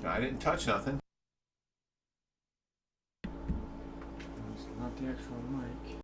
I didn't touch nothing. It's not the actual mic.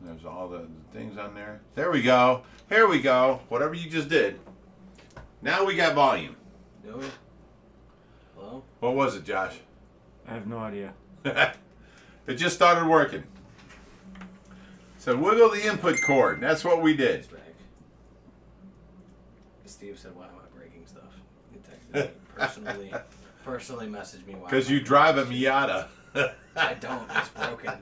There's all the things on there. There we go. Here we go. Whatever you just did. Now we got volume. Do we? Hello? What was it, Josh? I have no idea. It just started working. So wiggle the input cord. That's what we did. It's back. Steve said, "Why am I breaking stuff?" He texted me personally messaged me why. Because you drive a Miata. I don't. It's broken.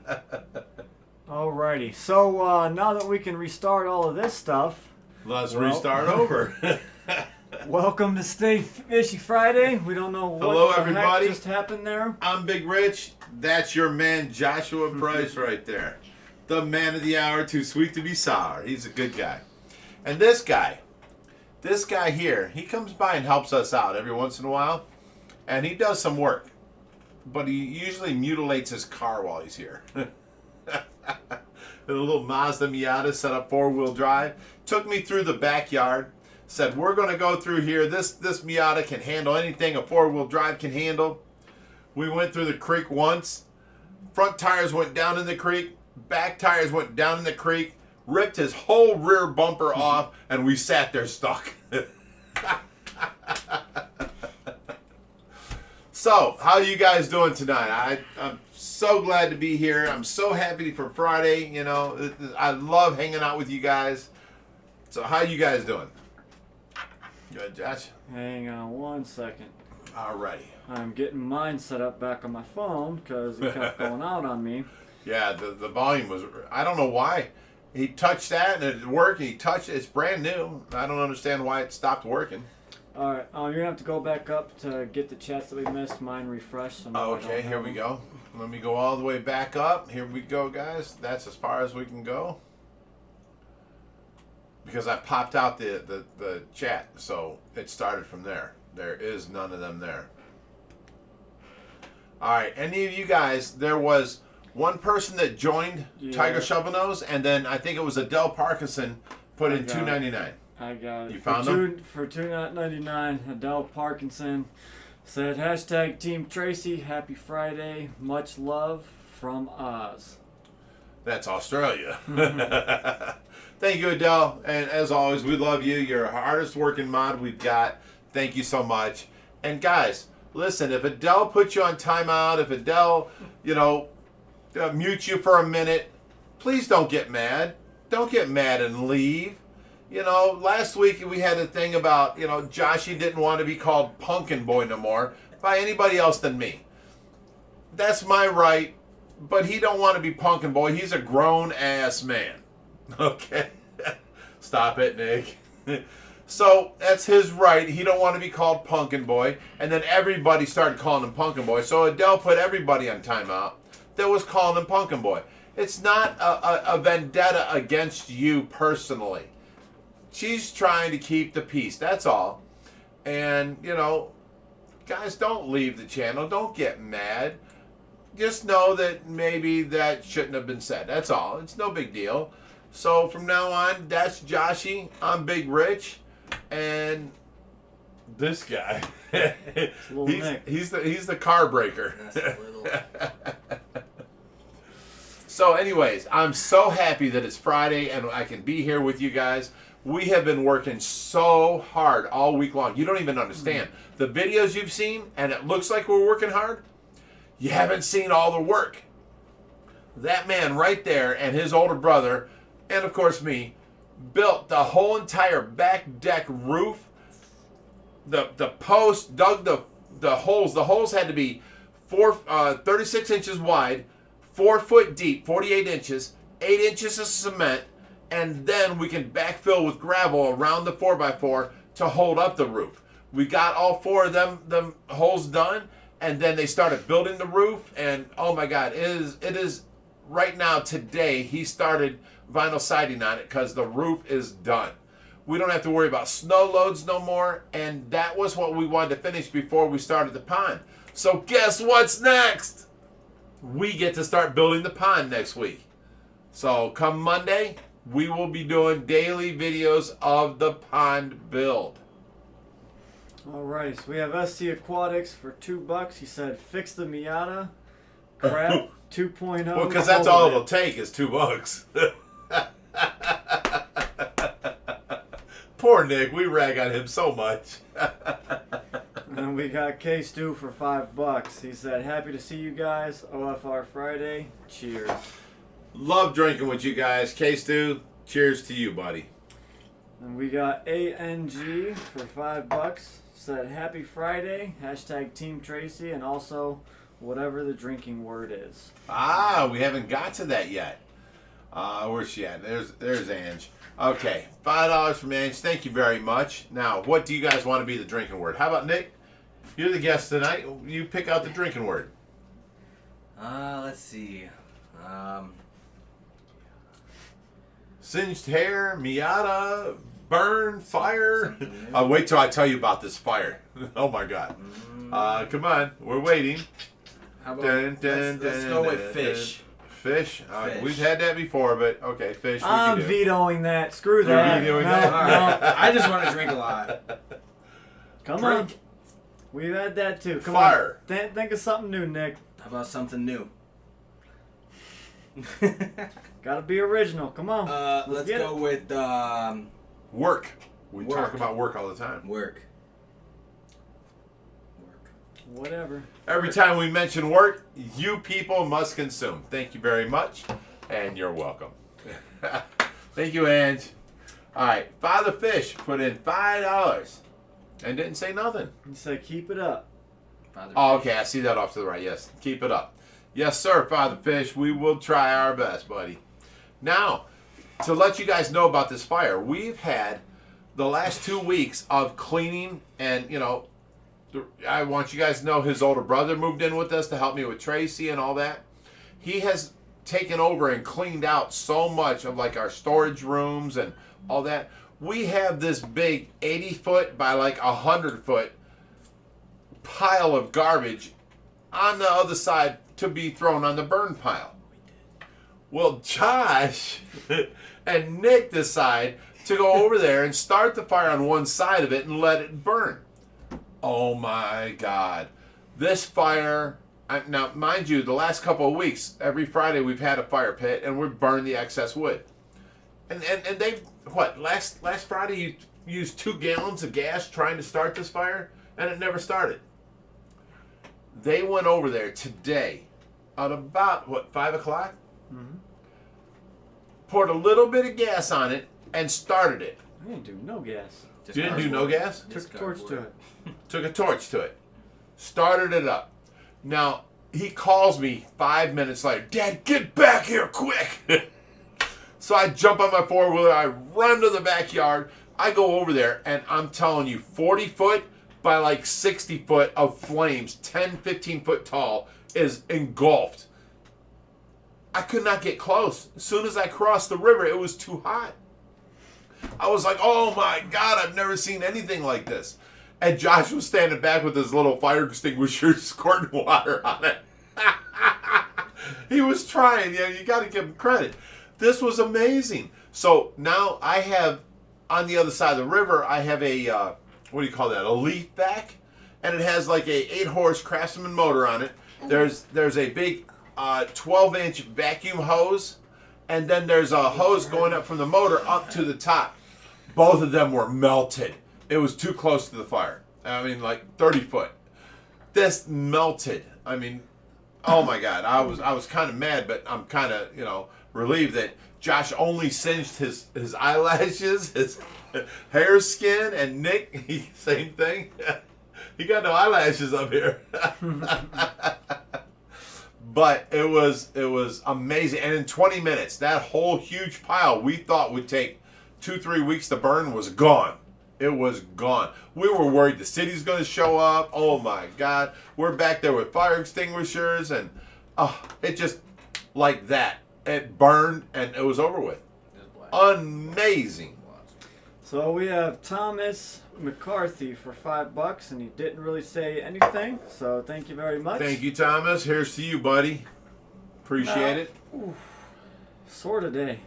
Alrighty, so now that we can restart all of this stuff, Let's restart over. welcome to Stay Fishy Friday. We don't know what Hello, the everybody. heck just happened there. I'm Big Rich. That's your man Joshua Price right there. The man of the hour, too sweet to be sour. He's a good guy. And this guy here, he comes by and helps us out every once in a while. And he does some work. But he usually mutilates his car while he's here. A little Mazda Miata set up 4-wheel drive. Took me through the backyard. Said, we're going to go through here. This Miata can handle anything a four-wheel drive can handle. We went through the creek once. Front tires went down in the creek. Back tires went down in the creek. Ripped his whole rear bumper off, and we sat there stuck. So, how are you guys doing tonight? I'm so glad to be here. I'm so happy for Friday. You know, I love hanging out with you guys. So, how you guys doing? Good, Josh? Hang on one second. Alrighty. I'm getting mine set up back on my phone because it kept going out on me. Yeah, the volume was... I don't know why. He touched that and it worked. He touched it. It's brand new. I don't understand why it stopped working. Alright, you're going to have to go back up to get the chats that we missed. Mine refreshed. So now I Okay, don't here have we them. go. Let me go all the way back up. Here we go, guys. That's as far as we can go. Because I popped out the chat, so it started from there. There is none of them there. Alright, any of you guys, there was one person that joined Tiger Shovel Nose, and then I think it was Adele Parkinson put in $2.99. I got it. You found them? For $2.99, Adele Parkinson said, hashtag Team Tracy, happy Friday, much love from Oz. That's Australia. Thank you, Adele. And as always, we love you. You're our hardest working mod we've got. Thank you so much. And guys, listen, if Adele puts you on timeout, if Adele, mutes you for a minute, please don't get mad. Don't get mad and leave. Last week we had a thing about, Joshy didn't want to be called Pumpkin Boy no more by anybody else than me. That's my right, but he don't want to be Pumpkin Boy. He's a grown-ass man. Okay? Stop it, Nick. So, that's his right. He don't want to be called Pumpkin Boy. And then everybody started calling him Pumpkin Boy. So Adele put everybody on timeout that was calling him Pumpkin Boy. It's not a vendetta against you personally. She's trying to keep the peace. That's all. And, guys, don't leave the channel. Don't get mad. Just know that maybe that shouldn't have been said. That's all. It's no big deal. So from now on, that's Joshy. I'm Big Rich. And this guy, he's the car breaker. That's a little... So anyways, I'm so happy that it's Friday and I can be here with you guys. We have been working so hard all week long. You don't even understand. The videos you've seen, and it looks like we're working hard, you haven't seen all the work. That man right there and his older brother, and of course me, built the whole entire back deck roof. The post, dug the holes. The holes had to be 36 inches wide, 4 foot deep, 48 inches, 8 inches of cement, and then we can backfill with gravel around the 4x4 to hold up the roof. We got all 4 of them holes done, and then they started building the roof, and oh my God, it is right now, today, he started vinyl siding on it because the roof is done. We don't have to worry about snow loads no more, and that was what we wanted to finish before we started the pond. So guess what's next? We get to start building the pond next week. So come Monday, we will be doing daily videos of the pond build. Alright, so we have SC Aquatics for $2. He said, fix the Miata. Crap 2.0. Well, because that's all it'll take is $2. Poor Nick, we rag on him so much. And we got K-Stew for $5. He said, happy to see you guys. OFR Friday. Cheers. Love drinking with you guys. K-Stew, cheers to you, buddy. And we got ANG for $5. Said, happy Friday. Hashtag Team Tracy. And also, whatever the drinking word is. Ah, we haven't got to that yet. Where's she at? There's Ange. Okay, $5 from Ange. Thank you very much. Now, what do you guys want to be the drinking word? How about Nick? You're the guest tonight. You pick out the drinking word. Let's see. Singed hair, Miata, burn, fire. Wait till I tell you about this fire. Oh my God. Come on, we're waiting. How about let's go with fish. Fish. Fish. We've had that before, but okay, fish. We I'm can do. vetoing that. Screw You're that. vetoing no, that? no. I just want to drink a lot. Come Drink. on. We've had that too. Come Fire. on. Think of something new, Nick. How about something new? Gotta be original. Come on. Let's get go with Work. We Work. talk about work all the time. work. Whatever. Every time we mention work, you people must consume. Thank you very much, and you're welcome. Thank you, Ange. All right, Father Fish put in $5 and didn't say nothing. You say keep it up. Father Oh, Fish. okay, I see that off to the right. Yes, keep it up. Yes, sir, Father Fish. We will try our best, buddy. Now, to let you guys know about this fire, we've had the last 2 weeks of cleaning, and I want you guys to know his older brother moved in with us to help me with Tracy and all that. He has taken over and cleaned out so much of like our storage rooms and all that. We have this big 80-foot by like 100-foot pile of garbage on the other side to be thrown on the burn pile. Well, Josh and Nick decide to go over there and start the fire on one side of it and let it burn. Oh my God. This fire, now mind you, the last couple of weeks, every Friday we've had a fire pit and we've burned the excess wood. And they've, last Friday you used 2 gallons of gas trying to start this fire and it never started. They went over there today at about, 5 o'clock? Mm-hmm. Poured a little bit of gas on it and started it. I didn't do no gas. Just You didn't do no gas? Took a torch to it. Took a torch to it. Started it up. Now, he calls me 5 minutes later. Dad, get back here quick. So I jump on my four-wheeler. I run to the backyard. I go over there, and I'm telling you, 40 foot by like 60 foot of flames, 10, 15 foot tall, is engulfed. I could not get close. As soon as I crossed the river, it was too hot. I was like, oh my God, I've never seen anything like this. And Josh was standing back with his little fire extinguisher squirting water on it. He was trying. You got to give him credit. This was amazing. So now I have, on the other side of the river, I have a, what do you call that, a leaf back. And it has like a 8-horse Craftsman motor on it. There's a big 12-inch vacuum hose. And then there's a hose going up from the motor up to the top. Both of them were melted. It was too close to the fire. I mean, like 30 foot. This melted. I mean, oh my God. I was kind of mad, but I'm kind of, relieved that Josh only singed his eyelashes, his hair skin, and Nick, same thing. He got no eyelashes up here. But it was amazing. And in 20 minutes, that whole huge pile we thought would take 2-3 weeks to burn was gone. It was gone. We were worried the city's going to show up. Oh my God. We're back there with fire extinguishers and it just like that. It burned and it was over with. Amazing. So we have Thomas McCarthy for $5, and he didn't really say anything. So thank you very much. Thank you, Thomas. Here's to you, buddy. Appreciate it. Sort of day.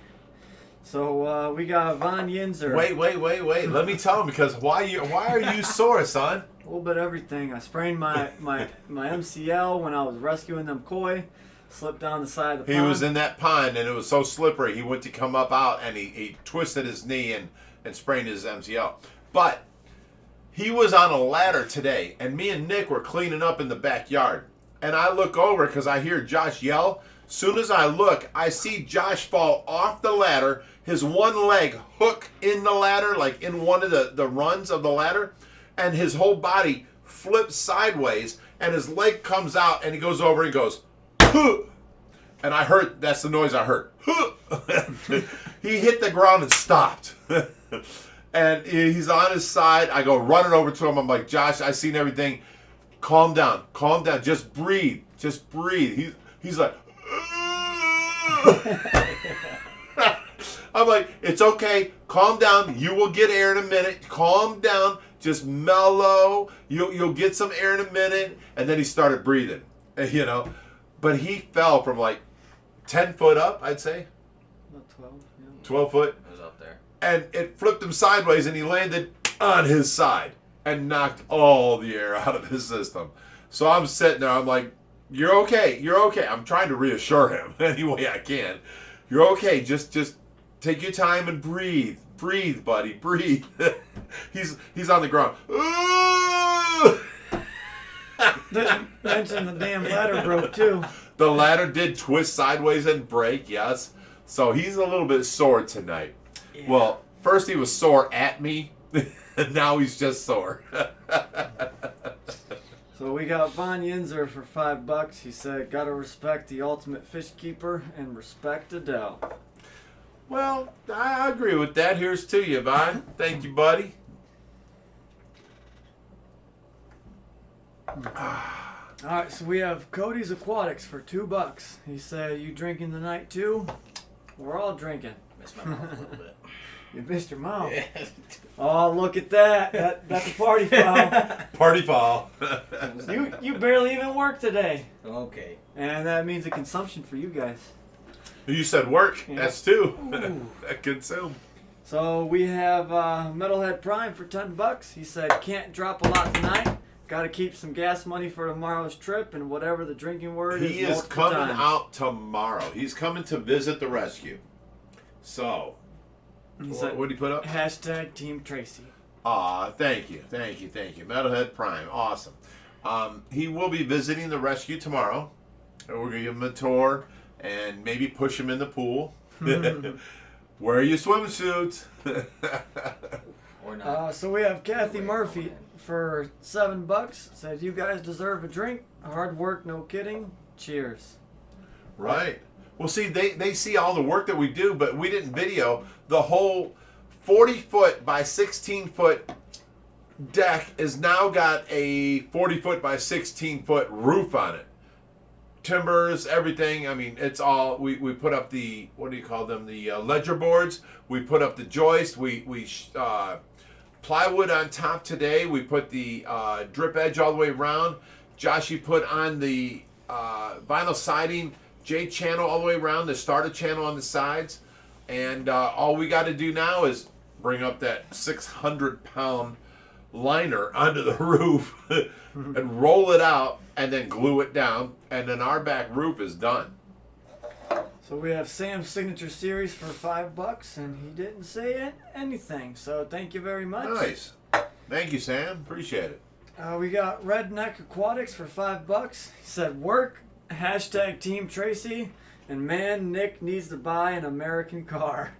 So we got Von Yinzer. Wait. Let me tell him because why are you sore, son? A little bit of everything. I sprained my MCL when I was rescuing them koi. Slipped down the side of the He pond. was in that pond and it was so slippery. He went to come up out and he twisted his knee and sprained his MCL. But he was on a ladder today and me and Nick were cleaning up in the backyard. And I look over because I hear Josh yell. Soon as I look, I see Josh fall off the ladder. His one leg hook in the ladder, like in one of the runs of the ladder. And his whole body flips sideways and his leg comes out and he goes over and goes, huh! And I heard, that's the noise I heard. Huh! He hit the ground and stopped. And he's on his side. I go running over to him. I'm like, Josh, I seen everything. Calm down. Just breathe. He's like, I'm like, it's okay. Calm down. You will get air in a minute. Calm down. Just mellow. You'll get some air in a minute. And then he started breathing, But he fell from like 10 foot up, I'd say. About 12. Yeah. 12 foot. It was up there. And it flipped him sideways, and he landed on his side and knocked all the air out of his system. So I'm sitting there. I'm like, "You're okay. You're okay." I'm trying to reassure him any way I can. "You're okay. Just take your time and breathe. Breathe, buddy. Breathe." He's on the ground. Ooh! Didn't mention the damn ladder broke too. The ladder did twist sideways and break. Yes. So he's a little bit sore tonight. Yeah. Well, first he was sore at me, and now he's just sore. So we got Von Yinzer for $5. He said, "Gotta respect the ultimate fish keeper and respect Adele." Well, I agree with that. Here's to you, Von. Thank you, buddy. All right, so we have Cody's Aquatics for $2. He said, "You drinking tonight too?" We're all drinking. Missed my mouth a little bit. You missed your mouth. Yeah. Oh, look at that. That's a party foul. Party foul. You barely even work today. Okay. And that means a consumption for you guys. You said work. Yeah. That's two. Ooh. Consume. So we have Metalhead Prime for $10. He said, "Can't drop a lot tonight. Got to keep some gas money for tomorrow's trip and whatever the drinking word is." He is multiple coming times. out tomorrow. He's coming to visit the rescue. So, He what said, did he put up? Hashtag Team Tracy. Aw, thank you. Metalhead Prime, awesome. He will be visiting the rescue tomorrow. And we're going to give him a tour and maybe push him in the pool. Wear your swimsuits. Or not. So we have Kathy Murphy for $7. Said, "You guys deserve a drink. Hard work, no kidding. Cheers." Right. Well, see, they see all the work that we do, but we didn't video the whole 40-foot by 16-foot deck is now got a 40-foot by 16-foot roof on it. Timbers, everything. I mean, it's all, we put up the, what do you call them, the ledger boards. We put up the joist. We plywood on top today. We put the drip edge all the way around. Joshy put on the vinyl siding, J channel all the way around, the starter channel on the sides. And all we got to do now is bring up that 600-pound liner onto the roof and roll it out and then glue it down. And then our back roof is done. So we have Sam's Signature Series for $5, and he didn't say anything. So thank you very much. Nice. Thank you, Sam. Appreciate it. We got Redneck Aquatics for $5. He said, "Work, hashtag Team Tracy, and man, Nick needs to buy an American car."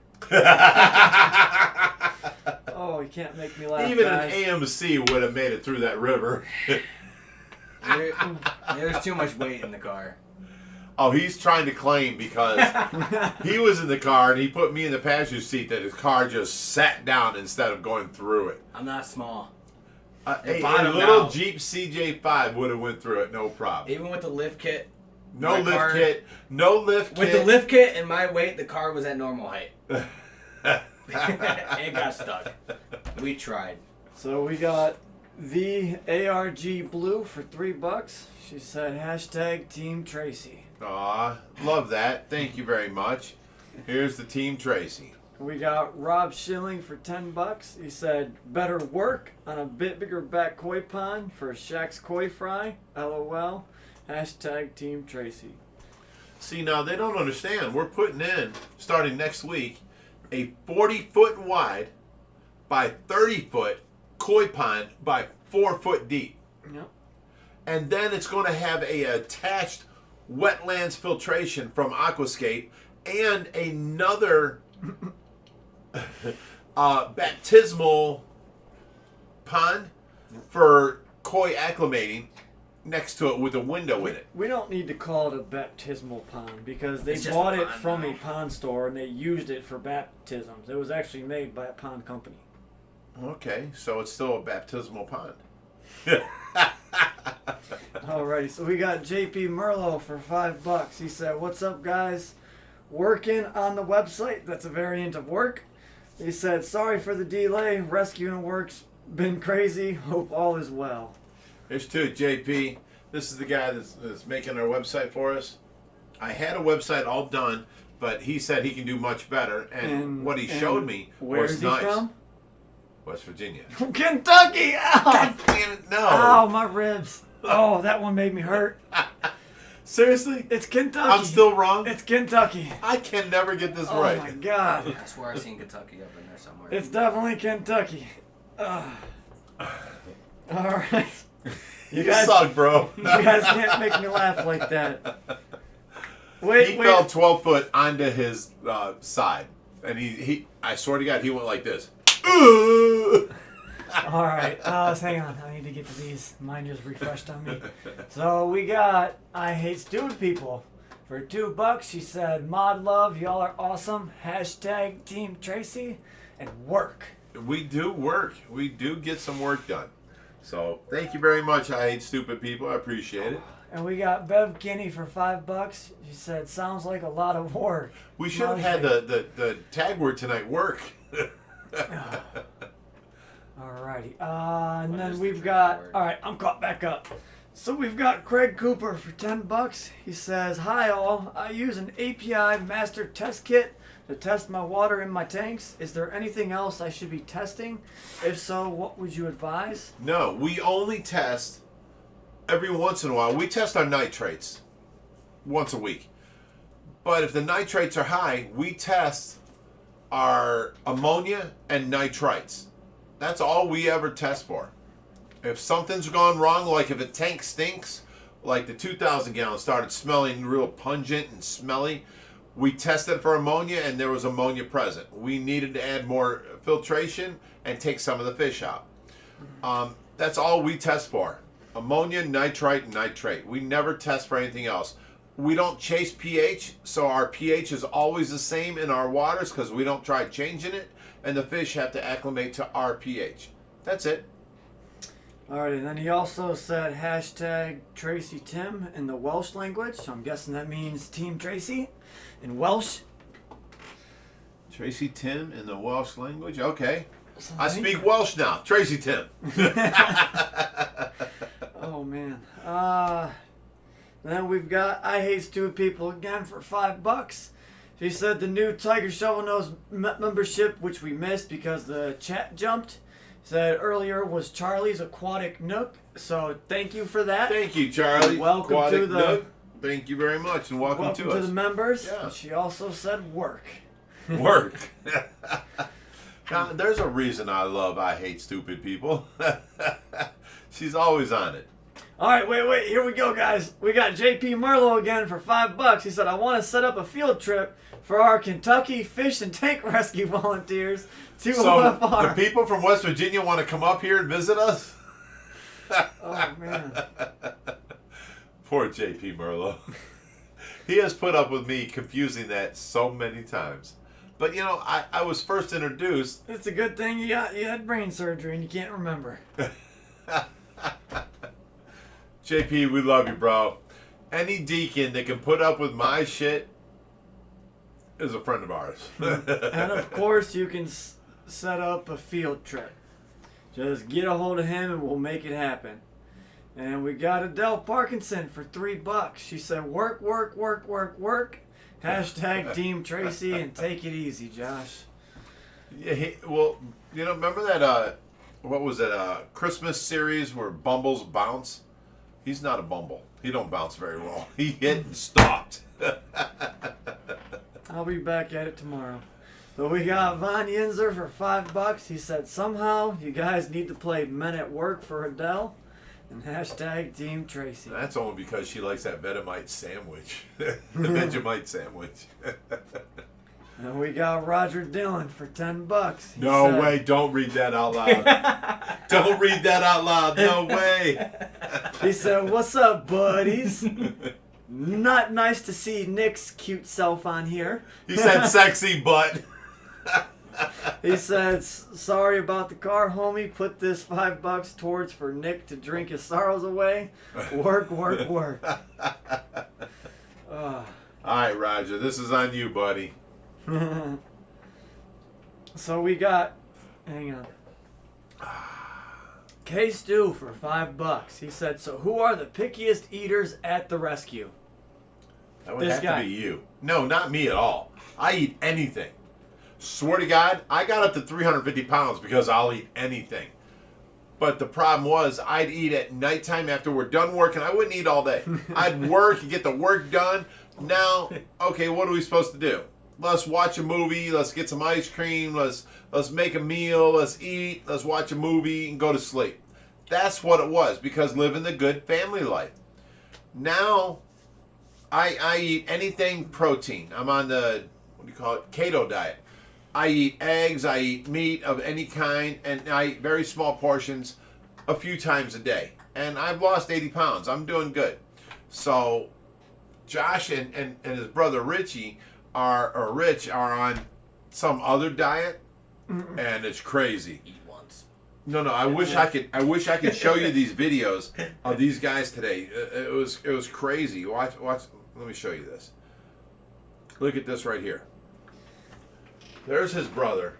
Oh, you can't make me laugh, Even guys. an AMC would have made it through that river. There's too much weight in the car. Oh, he's trying to claim because he was in the car and he put me in the passenger seat that his car just sat down instead of going through it. I'm not small. A It bottomed little out. Jeep CJ5 would have went through it, no problem. Even with the lift kit. No my lift car- kit. No lift kit. With the lift kit and my weight, the car was at normal height. It got stuck. We tried. So we got the ARG Blue for $3. She said, hashtag Team Tracy. Aw, love that. Thank you very much. Here's the Team Tracy. We got Rob Schilling for $10. He said, better work on a bit bigger back koi pond for Shaq's Koi Fry. LOL. Hashtag Team Tracy. See, now they don't understand. We're putting in, starting next week, a 40-foot wide by 30-foot koi pond by 4 foot deep. Yep. And then it's going to have a attached wetlands filtration from Aquascape and another baptismal pond for koi acclimating next to it with a window in it. We don't need to call it a baptismal pond because they It's just bought a it pond from now. a pond store and they used it for baptisms. It was actually made by a pond company. Okay, so it's still a baptismal pond. Alrighty, so we got JP Merlot for $5. He said, what's up, guys? Working on the website. That's a variant of work. He said, sorry for the delay. Rescuing work's been crazy. Hope all is well. Here's to it, JP. This is the guy that's making our website for us. I had a website all done, but he said he can do much better. And what he showed me where's was he nice. from? West Virginia. Kentucky! Ow! God damn it, no. Ow, my ribs. Oh, that one made me hurt. Seriously? It's Kentucky. I'm still wrong? It's Kentucky. I can never get this Oh right. my God. I swear I've seen Kentucky up in there somewhere. It's definitely Kentucky. All right. You suck, bro. You guys can't make me laugh like that. Wait. He fell 12 foot onto his side. And I swear to God, he went like this. All right. Hang on. I need to get to these. Mine just refreshed on me. So we got I Hate Stupid People. For $2, she said, Mod Love, y'all are awesome. Hashtag Team Tracy. And work. We do work. We do get some work done. So thank you very much. I Hate Stupid People. I appreciate it. And we got Bev Kinney for $5. She said, sounds like a lot of work. We should have had the tag word tonight, work. Alrighty. And then we've got, alright, I'm caught back up. So we've got Craig Cooper for $10. He says, hi all, I use an API master test kit to test my water in my tanks. Is there anything else I should be testing? If so, what would you advise? No, we only test every once in a while. We test our nitrates once a week. But if the nitrates are high, we test our ammonia and nitrites. That's all we ever test for. If something's gone wrong, like if a tank stinks, like the 2,000 gallon started smelling real pungent and smelly, we tested for ammonia and there was ammonia present. We needed to add more filtration and take some of the fish out. That's all we test for. Ammonia, nitrite, and nitrate. We never test for anything else. We don't chase pH, so our pH is always the same in our waters because we don't try changing it, and the fish have to acclimate to our pH. That's it. Alright, and then he also said hashtag Tracy Tim in the Welsh language. So I'm guessing that means Team Tracy in Welsh. Tracy Tim in the Welsh language? Okay. I speak Welsh now. Tracy Tim. Oh, man. Then we've got I Hate Stupid People again for $5. She said the new Tiger Shovel Nose membership, which we missed because the chat jumped, said earlier was Charlie's Aquatic Nook. So thank you for that. Thank you, Charlie. Welcome Aquatic to the Nook. Thank you very much, and welcome to us. the members. Yeah. And she also said work. Work. Now, there's a reason I love I Hate Stupid People. She's always on it. All right, wait. Here we go, guys. We got JP Merlo again for $5. He said, I want to set up a field trip for our Kentucky fish and tank rescue volunteers to So OFR. the people from West Virginia want to come up here and visit us? Oh, man. Poor JP Merlo. He has put up with me confusing that so many times. But, you know, I was first introduced. It's a good thing you had brain surgery and you can't remember. JP, we love you, bro. Any deacon that can put up with my shit is a friend of ours. And, of course, you can set up a field trip. Just get a hold of him and we'll make it happen. And we got Adele Parkinson for $3. She said, work. Hashtag Team Tracy and take it easy, Josh. Yeah, well, you know, remember that, what was it, Christmas series where Bumbles bounce? He's not a bumble. He don't bounce very well. He hit and stopped. I'll be back at it tomorrow. So we got Von Yinzer for $5. He said, somehow you guys need to play Men at Work for Adele. And hashtag Team Tracy. That's only because she likes that Vegemite sandwich. The Vegemite sandwich. And we got Roger Dillon for $10. He No said, way. Don't read that out loud. Don't read that out loud. No way. He said, what's up, buddies? Not nice to see Nick's cute self on here. He said sexy butt. He said, sorry about the car, homie. Put this $5 towards for Nick to drink his sorrows away. Work. All right, Roger. This is on you, buddy. So we got, hang on. K Stu for $5. He said, so who are the pickiest eaters at the rescue? That would This have guy. to be you. No, not me at all. I eat anything. Swear to God, I got up to 350 pounds because I'll eat anything. But the problem was, I'd eat at nighttime after we're done working. I wouldn't eat all day. I'd work and get the work done. Now, okay, what are we supposed to do? Let's watch a movie. Let's get some ice cream. Let's make a meal. Let's eat. Let's watch a movie and go to sleep. That's what it was, because living the good family life. Now, I eat anything protein. I'm on the, what do you call it, keto diet. I eat eggs, I eat meat of any kind, and I eat very small portions a few times a day. And I've lost 80 pounds. I'm doing good. So Josh and his brother Rich are on some other diet, and it's crazy. Eat once. No, I wish I could show you these videos of these guys today. It was crazy. Watch. Let me show you this. Look at this right here. There's his brother.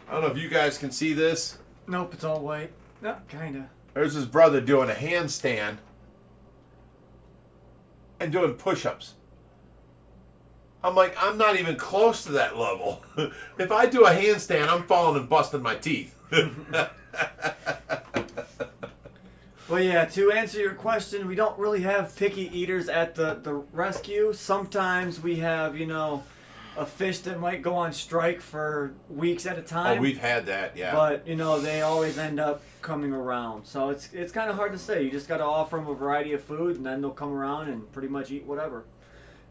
I don't know if you guys can see this. Nope, it's all white. No, kinda. There's his brother doing a handstand and doing push-ups. I'm like, I'm not even close to that level. If I do a handstand, I'm falling and busting my teeth. Well, yeah, to answer your question, we don't really have picky eaters at the rescue. Sometimes we have, a fish that might go on strike for weeks at a time. Oh, we've had that, yeah. But, they always end up coming around. So it's kind of hard to say. You just got to offer them a variety of food, and then they'll come around and pretty much eat whatever.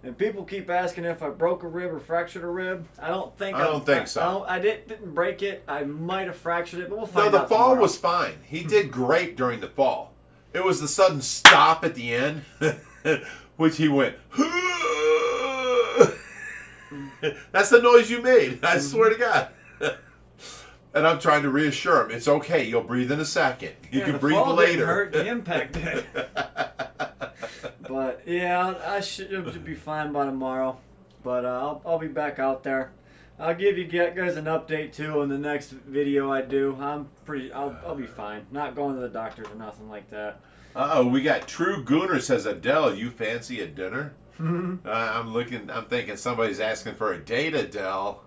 And people keep asking if I broke a rib or fractured a rib. I don't think so. I didn't break it. I might have fractured it, but we'll find out. No, the fall tomorrow. was fine. He did great during the fall. It was the sudden stop at the end, which he went, that's the noise you made. I swear to God. And I'm trying to reassure him, it's okay. You'll breathe in a second. You can breathe fall later. Didn't hurt. The impact did. But yeah, I should be fine by tomorrow. But I'll be back out there. I'll give you guys an update too in the next video I do. I'll be fine. Not going to the doctors or nothing like that. We got True Gooner says, Adele, you fancy a dinner? I'm thinking somebody's asking for a date, Adele.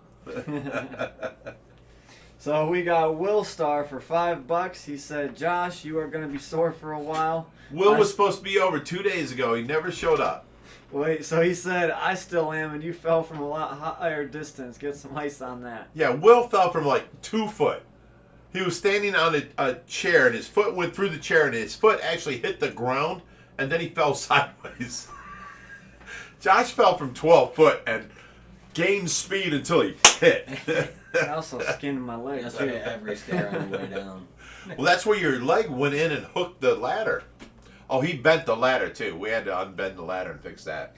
So we got Will Star for $5. He said, Josh, you are going to be sore for a while. Will was supposed to be over 2 days ago. He never showed up. Wait, so he said, I still am, and you fell from a lot higher distance. Get some ice on that. Yeah, Will fell from like 2 foot. He was standing on a chair, and his foot went through the chair, and his foot actually hit the ground, and then he fell sideways. Josh fell from 12 foot and gained speed until he hit. I also skinned my leg, That's too. like every stair on the way down. Well, that's where your leg went in and hooked the ladder. Oh, he bent the ladder, too. We had to unbend the ladder and fix that.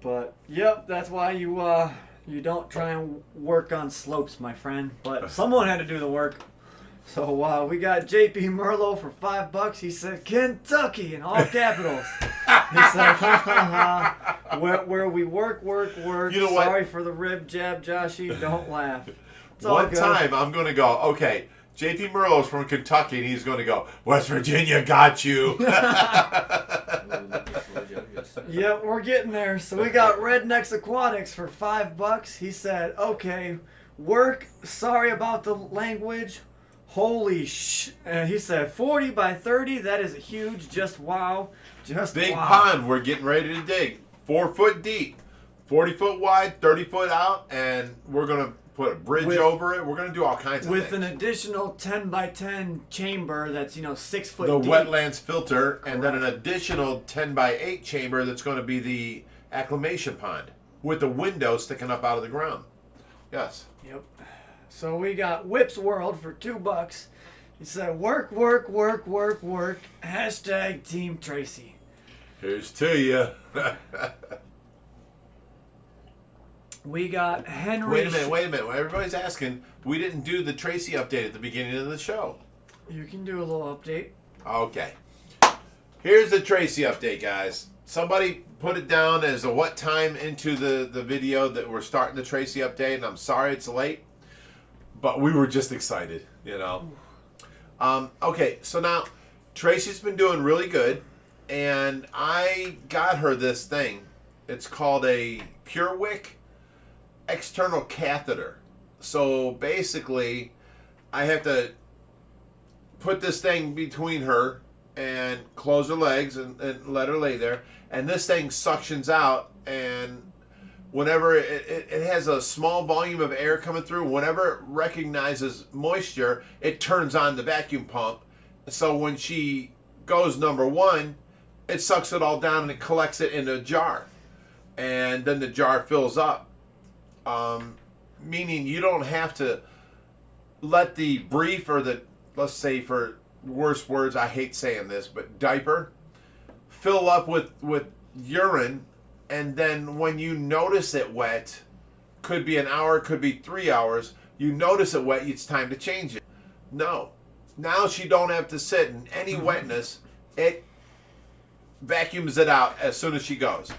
But, yep, that's why you don't try and work on slopes, my friend. But someone had to do the work. So we got JP Merlot for $5. He said, Kentucky in all capitals. He said, where we work. You know what? Sorry for the rib jab, Joshy. Don't laugh. It's all One good. time, I'm going to go, okay, JP Merlot's from Kentucky, and he's going to go, West Virginia got you. Yep, we're getting there. So we got Rednecks Aquatics for $5. He said, okay, work. Sorry about the language. Holy sh! And he said 40 by 30. That is huge. Just wow. Just Big wow. pond we're getting ready to dig. 4 foot deep, 40 foot wide, 30 foot out, and we're going to put a bridge over it. We're going to do all kinds of With things. an additional 10 by 10 chamber that's 6 foot The deep. wetlands filter, and then an additional 10 by 8 chamber that's going to be the acclimation pond with the window sticking up out of the ground. Yes. Yep. So we got Whips World for $2. He said, work. Hashtag Team Tracy. Here's to you. We got Henry. Wait a minute. Everybody's asking. We didn't do the Tracy update at the beginning of the show. You can do a little update. Okay. Here's the Tracy update, guys. Somebody put it down as a what time into the video that we're starting the Tracy update, and I'm sorry it's late, but we were just excited, Okay, so now Tracy's been doing really good, and I got her this thing It's called a PureWick external catheter. So basically, I have to put this thing between her and close her legs and let her lay there. And this thing suctions out, and whenever it has a small volume of air coming through, whenever it recognizes moisture, it turns on the vacuum pump. So when she goes number one, it sucks it all down and it collects it in a jar. And then the jar fills up. Meaning you don't have to let the brief or the, let's say for worse words, I hate saying this, but diaper, fill up with urine, and then when you notice it wet, could be an hour, could be 3 hours, you notice it wet, it's time to change it. No. Now she don't have to sit in any wetness. It vacuums it out as soon as she goes.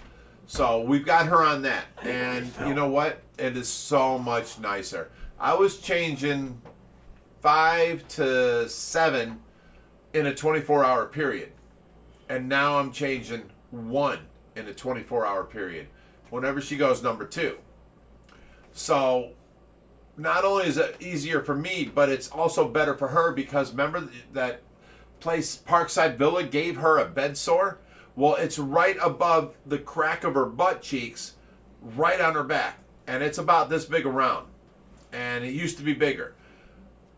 So we've got her on that. And you know what? It is so much nicer. I was changing 5 to 7 in a 24-hour period. And now I'm changing 1 in a 24-hour period whenever she goes number 2. So not only is it easier for me, but it's also better for her, because remember that place Parkside Villa gave her a bed sore? Well, it's right above the crack of her butt cheeks, right on her back. And it's about this big around. And it used to be bigger.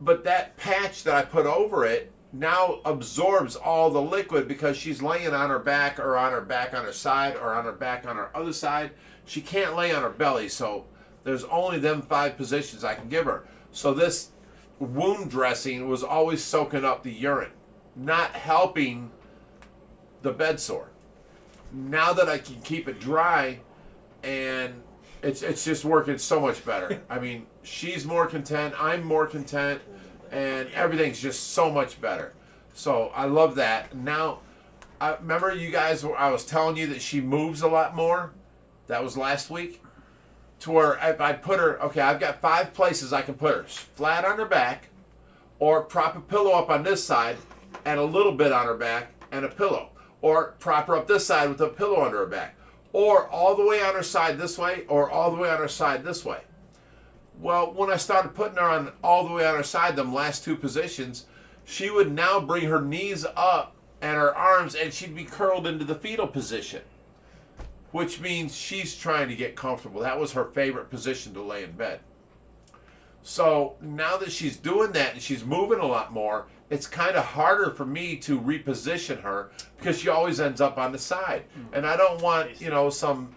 But that patch that I put over it now absorbs all the liquid, because she's laying on her back, or on her back on her side, or on her back on her other side. She can't lay on her belly, so there's only them 5 positions I can give her. So this wound dressing was always soaking up the urine, not helping the bed sore. Now that I can keep it dry, and it's just working so much better. I mean, she's more content, I'm more content, and everything's just so much better. So I love that. Now, I remember you guys, I was telling you that she moves a lot more. That was last week. To where if I put her, okay, I've got 5 places I can put her. Flat on her back, or prop a pillow up on this side, and a little bit on her back, and a pillow. Or prop her up this side with a pillow under her back. Or all the way on her side this way, or all the way on her side this way. Well, when I started putting her on all the way on her side, them last 2 positions, she would now bring her knees up and her arms, and she'd be curled into the fetal position. Which means she's trying to get comfortable. That was her favorite position to lay in bed. So now that she's doing that and she's moving a lot more, it's kind of harder for me to reposition her, because she always ends up on the side. And I don't want, some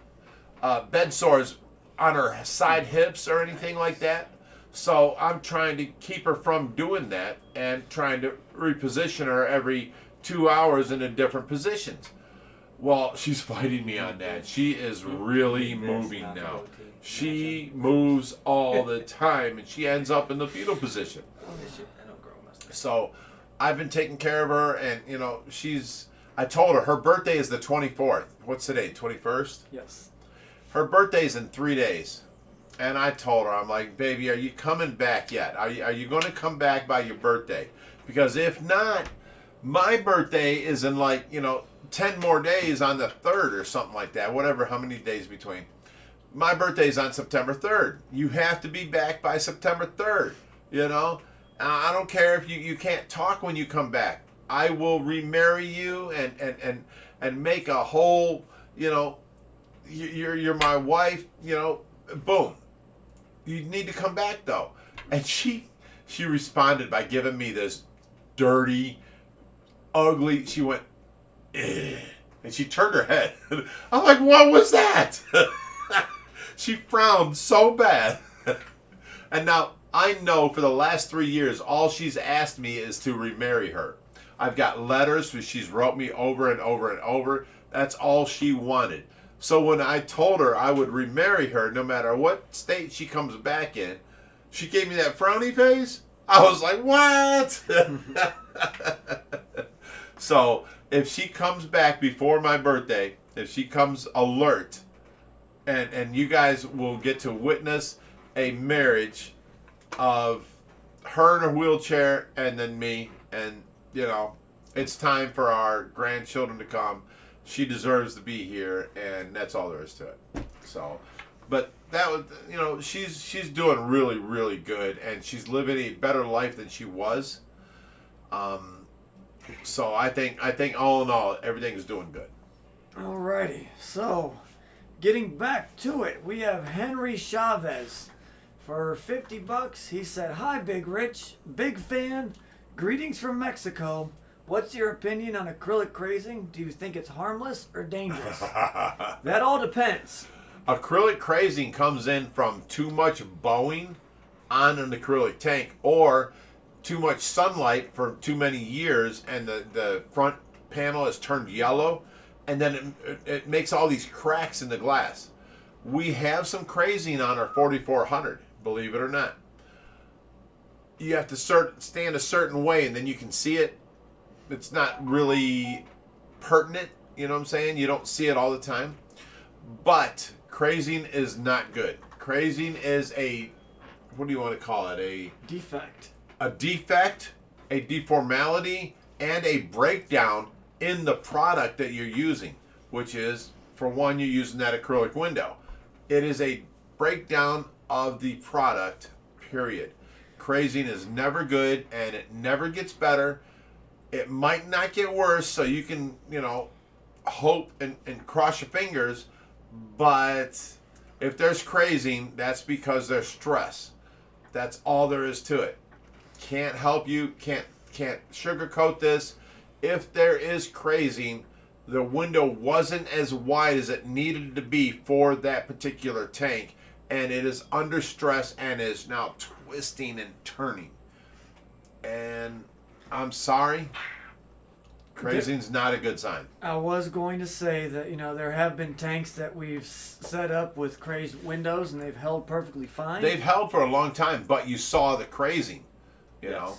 bed sores on her side hips or anything like that. So I'm trying to keep her from doing that, and trying to reposition her every 2 hours into different positions. Well, she's fighting me on that. She is really moving now. She moves all the time, and she ends up in the fetal position. So I've been taking care of her, and, I told her birthday is the 24th. What's today, 21st? Yes. Her birthday's in 3 days. And I told her, I'm like, baby, are you coming back yet? Are you going to come back by your birthday? Because if not, my birthday is in 10 more days on the 3rd or something like that. Whatever, how many days between. My birthday's on September 3rd. You have to be back by September 3rd, I don't care if you can't talk when you come back. I will remarry you and make a whole, you're my wife, boom. You need to come back, though. And she responded by giving me this dirty, ugly, she went, eh, and she turned her head. I'm like, what was that? She frowned so bad. And now, I know for the last 3 years, all she's asked me is to remarry her. I've got letters which she's wrote me over and over and over. That's all she wanted. So when I told her I would remarry her, no matter what state she comes back in, she gave me that frowny face. I was like, what? So if she comes back before my birthday, if she comes alert, and you guys will get to witness a marriage of her in a wheelchair and then me, and it's time for our grandchildren to come, she deserves to be here, and that's all there is to it. So, but that was, you know, she's doing really, really good, and she's living a better life than she was. So I think all in all, everything's doing good. Alrighty, so getting back to it, we have Henry Chavez for $50. He said, "Hi, Big Rich, big fan. Greetings from Mexico. What's your opinion on acrylic crazing? Do you think it's harmless or dangerous?" That all depends. Acrylic crazing comes in from too much bowing on an acrylic tank, or too much sunlight for too many years, and the front panel is turned yellow, and then it makes all these cracks in the glass. We have some crazing on our 4400, believe it or not. You have to stand a certain way, and then you can see it. It's not really pertinent, you know what I'm saying? You don't see it all the time. But crazing is not good. Crazing is what do you want to call it? A defect, a deformality, and a breakdown in the product that you're using, which is, for one, you're using that acrylic window. It is a breakdown of the product, period. Crazing is never good, and it never gets better. It might not get worse, so you can, you know, hope and cross your fingers, but if there's crazing, that's because there's stress. That's all there is to it. Can't help you, can't sugarcoat this. If there is crazing, the window wasn't as wide as it needed to be for that particular tank, and it is under stress and is now twisting and turning. And I'm sorry, crazing's not a good sign. I was going to say that, you know, there have been tanks that we've set up with crazed windows and they've held perfectly fine. They've held for a long time, but you saw the crazing, you know.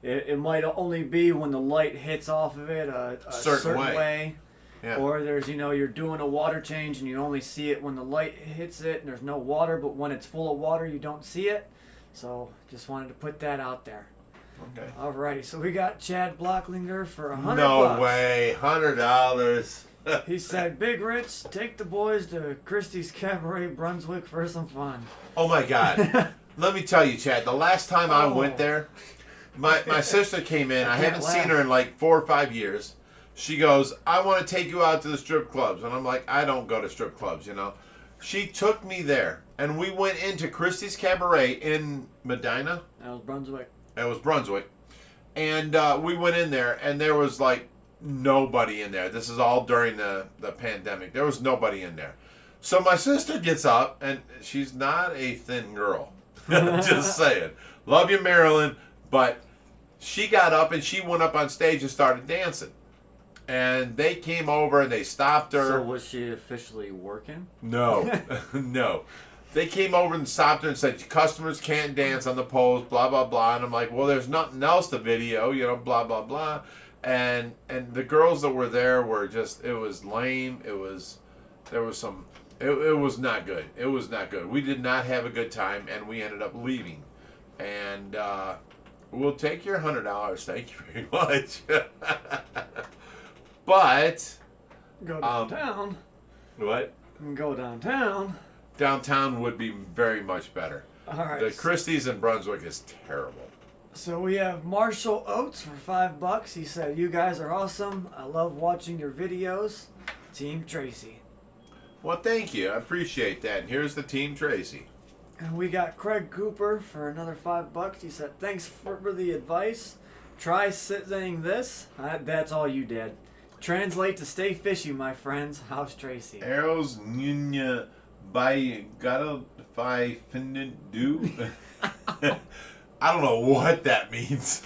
It might only be when the light hits off of it a certain way. Yeah. Or there's, you know, you're doing a water change and you only see it when the light hits it and there's no water, but when it's full of water you don't see it. So just wanted to put that out there. Okay. Alrighty, so we got Chad Blocklinger for $100. No way, $100. He said, "Big Rich, take the boys to Christie's Cabaret Brunswick for some fun." Oh my God. Let me tell you, Chad, the last time I went there, my sister came in. I haven't seen her in like 4 or 5 years. She goes, "I want to take you out to the strip clubs." And I'm like, I don't go to strip clubs, you know. She took me there, and we went into Christie's Cabaret in Medina. That was Brunswick. It was Brunswick. And we went in there, and there was like nobody in there. This is all during the pandemic. There was nobody in there. So my sister gets up, and she's not a thin girl. Just saying. Love you, Marilyn. But she got up, and she went up on stage and started dancing. And they came over, and they stopped her. So was she officially working? No. No. They came over and stopped her and said, "Customers can't dance on the poles, blah, blah, blah." And I'm like, well, there's nothing else to video, you know, blah, blah, blah. And the girls that were there were just, it was lame. It was not good. It was not good. We did not have a good time, and we ended up leaving. And we'll take your $100. Thank you very much. But Go downtown. what? Go downtown. Downtown would be very much better. All right. The Christie's in Brunswick is terrible. So we have Marshall Oates for $5. He said, "You guys are awesome. I love watching your videos. Team Tracy." Well, thank you. I appreciate that. And here's the Team Tracy. And we got Craig Cooper for another $5. He said, "Thanks for the advice. Try saying this." That's all you did. "Translate to stay fishy, my friends. How's Tracy?" Arrows Nunya by gotta fi Finland do. I don't know what that means.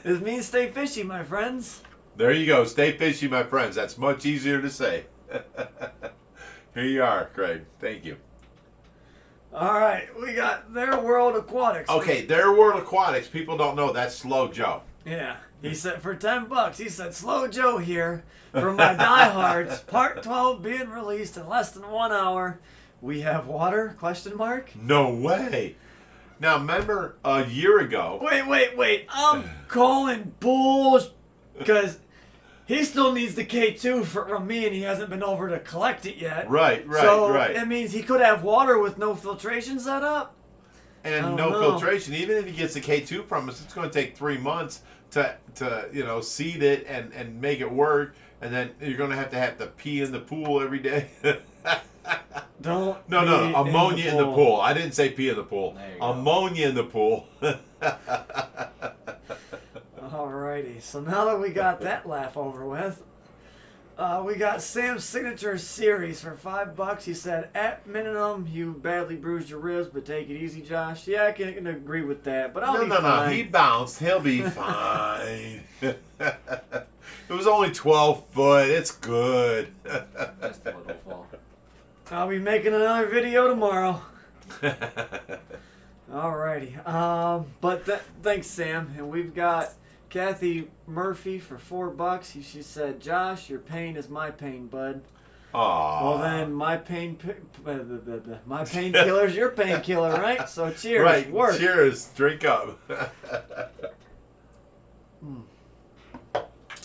It means stay fishy, my friends. There you go. Stay fishy, my friends. That's much easier to say. Here you are, Craig. Thank you. All right, we got Their World Aquatics. Okay, Their World Aquatics. People don't know that's Slow Joe. Yeah, he said for $10. He said, "Slow Joe here for my diehards. Part 12 being released in less than 1 hour. We have water? Question mark. No way. Now, remember a year ago. Wait. I'm calling bulls because He still needs the K2 from me, and he hasn't been over to collect it yet. Right. So that means he could have water with no filtration set up. And no filtration. Even if he gets the K2 from us, it's going to take 3 months to seed it and make it work. And then you're going to have to pee in the pool every day. No, ammonia in the pool. I didn't say pee in the pool. There you go. Ammonia in the pool. Alrighty, so now that we got that laugh over with, we got Sam's signature series for $5. He said, at minimum, you badly bruised your ribs, but take it easy, Josh. Yeah, I can agree with that, but I'll be fine. No, he bounced. He'll be fine. It was only 12 foot. It's good. Just a little fall. I'll be making another video tomorrow. Alrighty, but thanks, Sam. And we've got Kathy Murphy for $4. She said, Josh, your pain is my pain, bud. Aww. Well, then my painkiller's your painkiller, right? So cheers. Right. Work. Cheers. Drink up.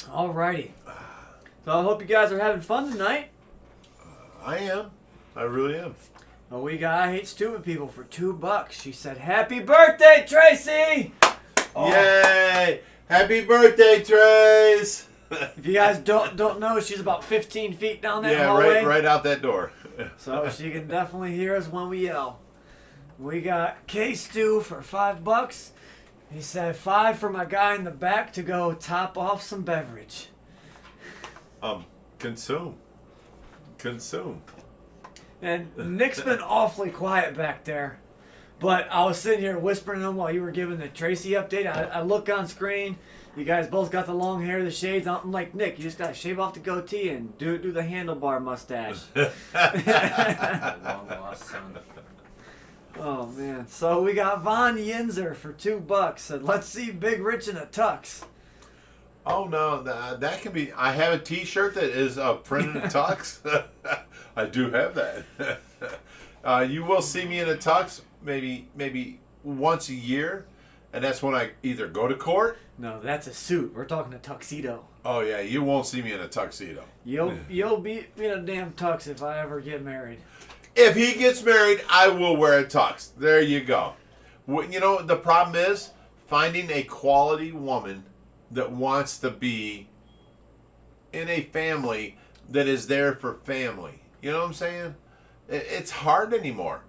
Alrighty. So I hope you guys are having fun tonight. I am. I really am. Well, we got I Hate Stupid People for $2. She said, happy birthday, Tracy! Oh. Yay! Happy birthday, Trace! If you guys don't know, she's about 15 feet down that hallway. right out that door. So she can definitely hear us when we yell. We got K-Stew for $5. He said 5 for my guy in the back to go top off some beverage. Consume. And Nick's been awfully quiet back there. But I was sitting here whispering to him while you were giving the Tracy update. I look on screen. You guys both got the long hair, the shades. I'm like, Nick, you just got to shave off the goatee and do the handlebar mustache. Long lost son. Oh, man. So we got Von Yinzer for $2. Said, let's see Big Rich in a tux. Oh, no. That can be... I have a T-shirt that is printed tux. I do have that. You will see me in a tux maybe once a year. And that's when I either go to court. No, that's a suit. We're talking a tuxedo. Oh, yeah. You won't see me in a tuxedo. You'll be in a damn tux if I ever get married. If he gets married, I will wear a tux. There you go. You know, the problem is finding a quality woman that wants to be in a family that is there for family. You know what I'm saying? It's hard anymore.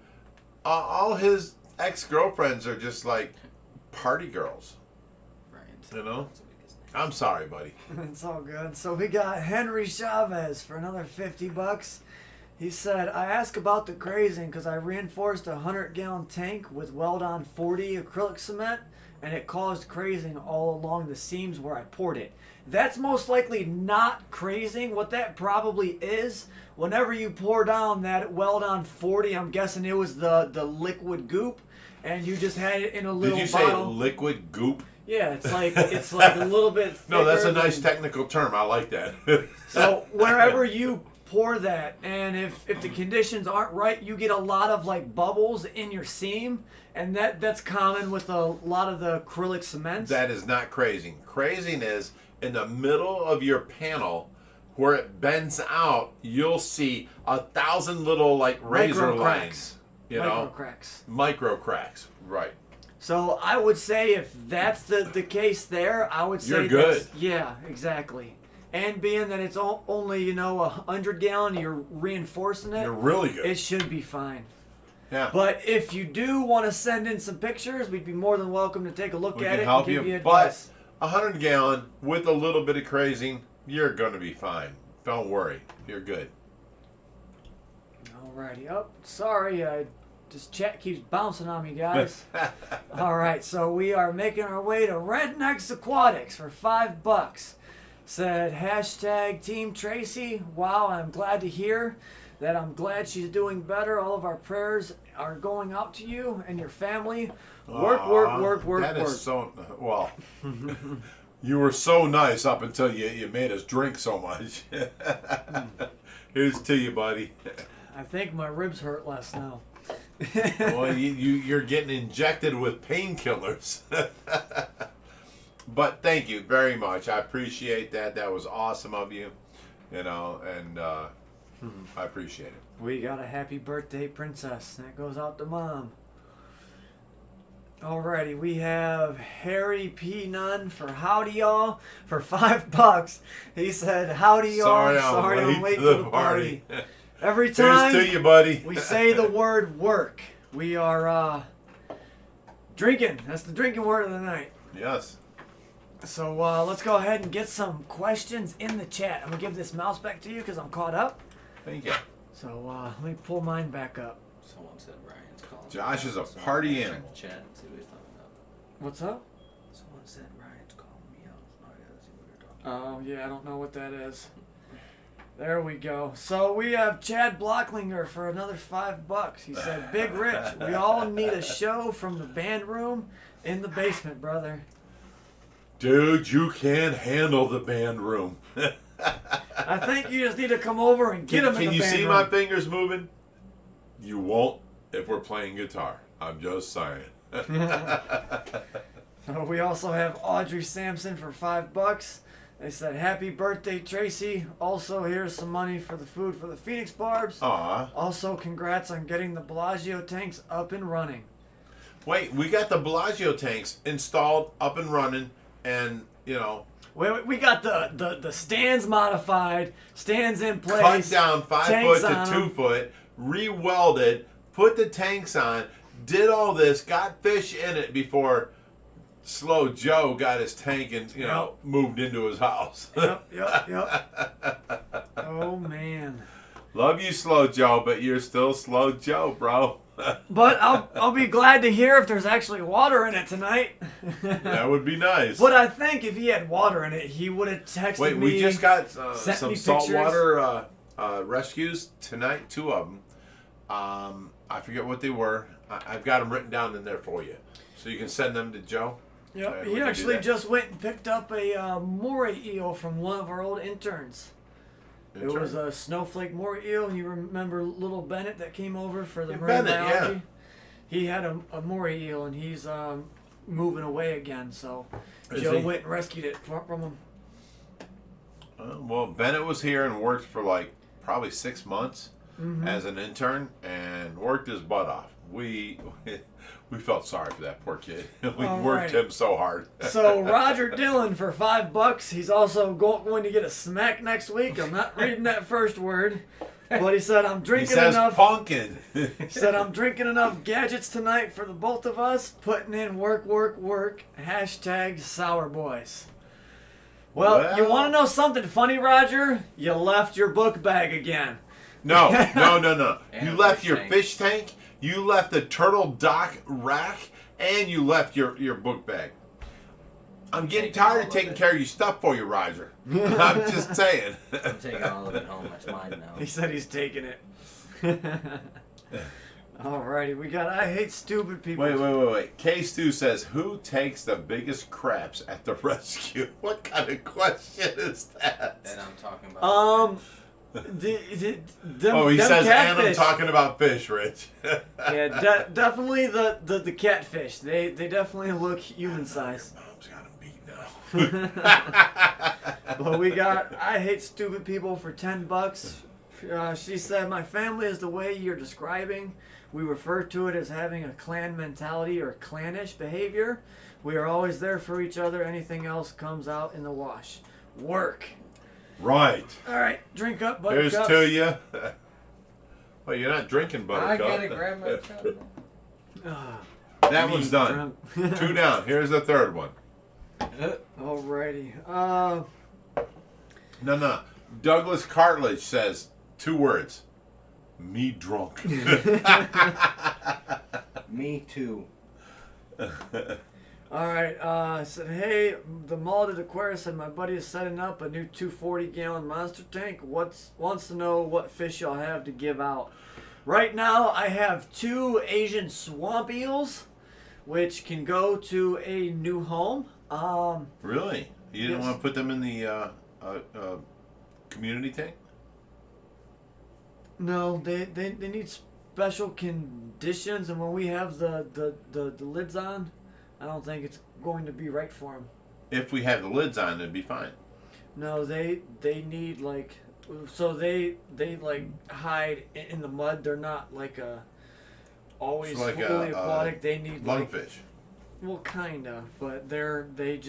All his ex-girlfriends are just like party girls. Right. You know? I'm sorry, buddy. It's all good. So we got Henry Chavez for another $50. He said, I asked about the Crazing because I reinforced a 100-gallon tank with weld-on 40 acrylic cement, and it caused crazing all along the seams where I poured it. That's most likely not crazing. What that probably is, whenever you pour down that weld-on 40, I'm guessing it was the liquid goop, and you just had it in a little bottle. Did you say liquid goop? Yeah, it's like a little bit thicker. No, that's a nice technical term. I like that. So wherever you pour that, and if the conditions aren't right, you get a lot of like bubbles in your seam, and that's common with a lot of the acrylic cements. That is not crazing. Crazing is in the middle of your panel where it bends out, you'll see 1,000 little like razor lines. Micro cracks. Right. So I would say if that's the case there, I would say you're good. Yeah, exactly. And being that it's only 100 gallon, you're reinforcing it. You're really good. It should be fine. Yeah. But if you do want to send in some pictures, we'd be more than welcome to take a look at it help and give you but advice. 100 gallon with a little bit of crazing, you're going to be fine. Don't worry. You're good. Alrighty. Oh, sorry. This chat keeps bouncing on me, guys. Alright, so we are making our way to Rednecks Aquatics for $5. Said, hashtag Team Tracy. Wow, I'm glad to hear that. I'm glad she's doing better. All of our prayers are going out to you and your family. Work. That is so... Well, you were so nice up until you made us drink so much. Here's to you, buddy. I think my ribs hurt less now. Well, you're getting injected with painkillers. But thank you very much. I appreciate that. That was awesome of you. And I appreciate it. We got a happy birthday, princess. That goes out to Mom. Alrighty, we have Harry P. Nunn for howdy y'all for $5. He said, howdy y'all. Sorry I'm late to the party. Every time Here's to you, buddy. we say the word work, we are drinking. That's the drinking word of the night. Yes. So let's go ahead and get some questions in the chat. I'm going to give this mouse back to you because I'm caught up. Thank you. So let me pull mine back up. Someone said Ryan's calling. Josh is a So party check animal. the chat and see what he's talking about. What's up? Someone said Ryan's calling me out. So I gotta see what they're talking about. Oh, yeah, I don't know what that is. There we go. So we have Chad Blocklinger for another $5. He said, Big Rich, we all need a show from the band room in the basement, brother. Dude, you can't handle the band room. I think you just need to come over and get him in the Can you band see room. my fingers moving? You won't if we're playing guitar. I'm just saying. So we also have Audrey Sampson for $5. They said, happy birthday, Tracy. Also, here's some money for the food for the Phoenix Barbs. Aw. Also, congrats on getting the Bellagio tanks up and running. Wait, we got the Bellagio tanks installed, up and running, and, We got the stands modified, stands in place. cut down 5 tanks foot to on 2 them. foot, re-welded, put the tanks on, did all this, got fish in it before Slow Joe got his tank and, Yep. moved into his house. Yep. Oh, man. Love you, Slow Joe, but you're still Slow Joe, bro. But I'll be glad to hear if there's actually water in it tonight. That would be nice. But I think if he had water in it, he would have texted Wait, me. we just got sent some me saltwater rescues tonight, 2 of them. I forget what they were. I've got them written down in there for you. So you can send them to Joe. Yep, We he can do actually that. just went and picked up a moray eel from one of our old interns. It was a snowflake moray eel. You remember little Bennett that came over for the marine Bennett, biology? yeah. He had a moray eel, and he's moving away again. So Is Joe he? went and rescued it from him. Well, Bennett was here and worked for probably 6 months Mm-hmm. as an intern and worked his butt off. We felt sorry for that poor kid. We All worked right. him so hard. So Roger Dillon for $5. He's also going to get a smack next week. I'm not reading that first word, but he said I'm He drinking says enough. pumpkin. He said I'm drinking enough gadgets tonight for the both of us. Putting in work. Hashtag sour boys. Well, you want to know something funny, Roger? You left your book bag again. No. And You a left fish your tank. fish tank, you left the turtle dock rack, and you left your book bag. I'm getting taking all tired of of taking it. care of your stuff for you, Roger. I'm just saying. I'm taking all of it home. It's mine now. He said he's taking it. Alrighty, we got I hate stupid people. Wait. K-Stu says, who takes the biggest craps at the rescue? What kind of question is that? And I'm talking about. He them says, and I'm catfish. talking about fish, Rich. Yeah, definitely the catfish. They definitely look human size. Mom's got him beat now. But we got I hate stupid people for $10. She said, my family is the way you're describing. We refer to it as having a clan mentality or clannish behavior. We are always there for each other. Anything else comes out in the wash. Work. Right. All right, drink up, Here's buttercups. to you. Well, you're not drinking I buttercup. gotta grab my cup. That one's done. 2 down. Here's the third one. Alrighty. No. Douglas Cartledge says 2 words. Me drunk. Me too. Alright, said, hey, the Malted Aquarium said my buddy is setting up a new 240-gallon monster tank. Wants to know what fish y'all have to give out. Right now, I have 2 Asian swamp eels, which can go to a new home. Really? You didn't Yes. want to put them in the community tank? No, they need special conditions, and when we have the lids on, I don't think it's going to be right for them. If we have the lids on, it'd be fine. No, they need like, so they like hide in the mud. They're not like a always It's like fully a aquatic. They need like, Lungfish. well, kinda, but they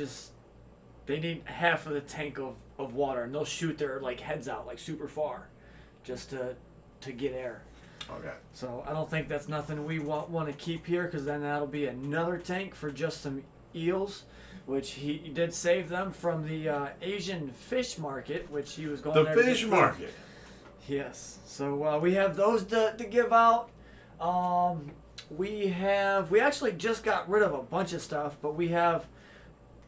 need half of the tank of water, and they'll shoot their like heads out like super far, just to get air. Okay. So I don't think that's nothing we want to keep here, because then that'll be another tank for just some eels, which he did save them from the Asian fish market, which he was going The there to get fish food. market. Yes. So we have those to give out. We actually just got rid of a bunch of stuff, but we have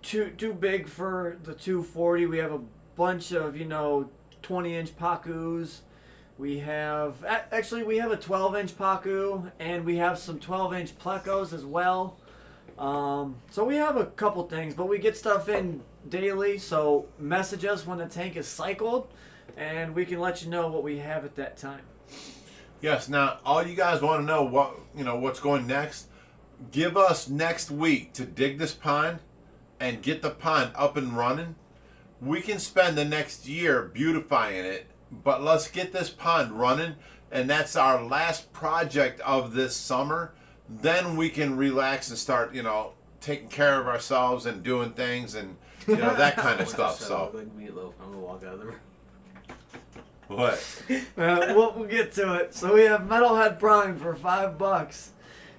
too big for the 240. We have a bunch of 20-inch pacus. We have a 12-inch pacu, and we have some 12-inch plecos as well. So we have a couple things, but we get stuff in daily. So message us when the tank is cycled, and we can let you know what we have at that time. Yes. Now, all you guys want to know what's going next. Give us next week to dig this pond and get the pond up and running. We can spend the next year beautifying it, but let's get this pond running, and that's our last project of this summer. Then we can relax and start, taking care of ourselves and doing things and that kind of stuff. So like meatloaf. I'm gonna walk out of the room. what? We'll get to it. So we have Metalhead Prime for $5.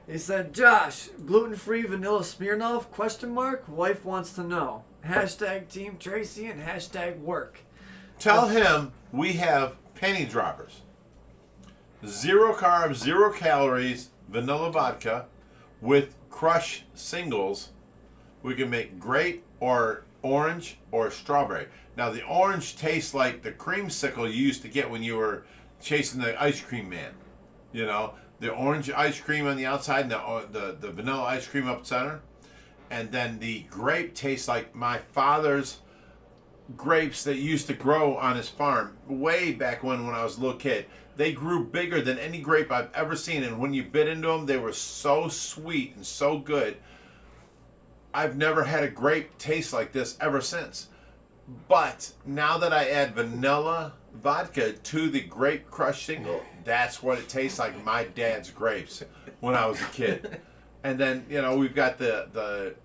He said, Josh, gluten-free vanilla Smirnoff, ? Wife wants to know. # Team Tracy and # work. Tell him we have penny droppers. 0 carbs, 0 calories, vanilla vodka with crush singles. We can make grape or orange or strawberry. Now the orange tastes like the creamsicle you used to get when you were chasing the ice cream man. The orange ice cream on the outside and the vanilla ice cream up center. And then the grape tastes like my father's grapes that used to grow on his farm way back when I was a little kid. They grew bigger than any grape I've ever seen, and when you bit into them, they were so sweet and so good. I've never had a grape taste like this ever since. But now that I add vanilla vodka to the grape crush single, that's what it tastes like, my dad's grapes when I was a kid. And then, we've got the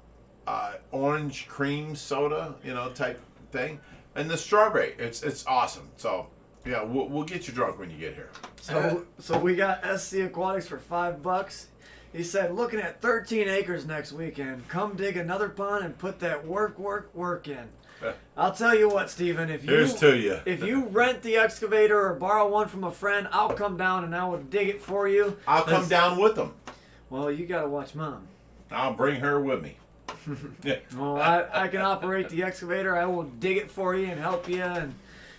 orange cream soda, type thing, and the strawberry. It's awesome. So yeah, we'll get you drunk when you get here. So we got SC Aquatics for $5. He said, looking at 13 acres next weekend. Come dig another pond and put that work in. I'll tell you what, Steven, Here's to you. If you rent the excavator or borrow one from a friend, I'll come down and I will dig it for you. I'll come down with them. Well, you gotta watch Mom. I'll bring her with me. Well, I can operate the excavator. I will dig it for you and help you and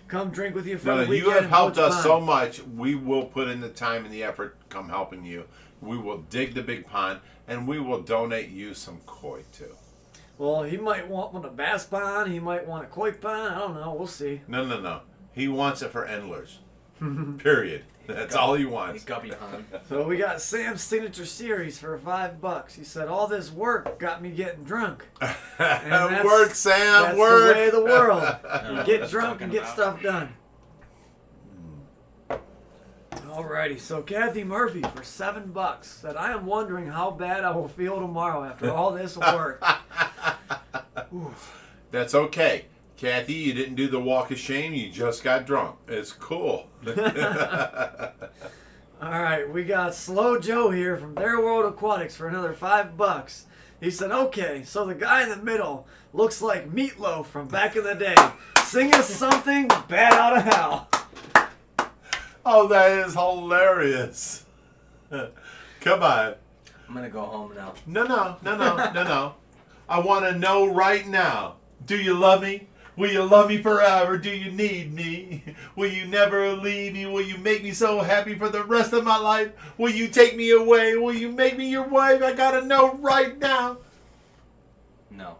come drink with you for the weekend. You have and helped watch us Mom. so much. We will put in the time and the effort to come helping you. We will dig the big pond, and we will donate you some koi too. Well, he might want a bass pond. He might want a koi pond. I don't know. We'll see. No. He wants it for endlers. Period. That's all he wants. Guppy pond. So we got Sam's signature series for $5. He said, all this work got me getting drunk. And Work, Sam, that's work. the way of the world. know You what get he's drunk talking and get about. stuff done. Alrighty, so Kathy Murphy for $7 said, I am wondering how bad I will feel tomorrow after all this work. That's okay. Kathy, you didn't do the walk of shame. You just got drunk. It's cool. Alright, we got Slow Joe here from Their World Aquatics for another $5. He said, okay, so the guy in the middle looks like Meatloaf from back in the day. Sing us something bad out of hell. Oh, that is hilarious. Come on. I'm gonna go home now. No. I want to know right now. Do you love me? Will you love me forever? Do you need me? Will you never leave me? Will you make me so happy for the rest of my life? Will you take me away? Will you make me your wife? I gotta know right now. No.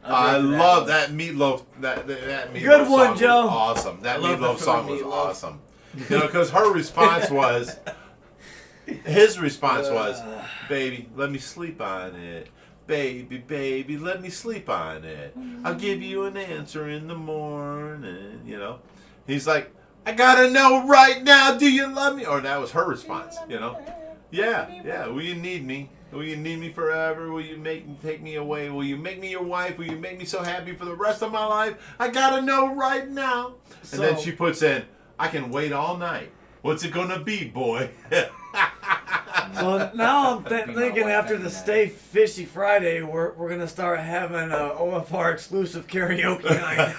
I love that meatloaf. That meatloaf Good one, song Joe. Was awesome. That I love meatloaf the song was Meatloaf. awesome. Because her response was, His response was, "Baby, let me sleep on it. Baby, baby, let me sleep on it. I'll give you an answer in the morning." You know, he's like, "I gotta know right now. Do you love me?" Or that was her response. You know, yeah. Will you need me? Will you need me forever? Will you take me away? Will you make me your wife? Will you make me so happy for the rest of my life? I gotta know right now. And then she puts in, "I can wait all night. What's it gonna be, boy?" So now I'm thinking after the Stay Fishy Friday, we're gonna start having a OFR exclusive karaoke night.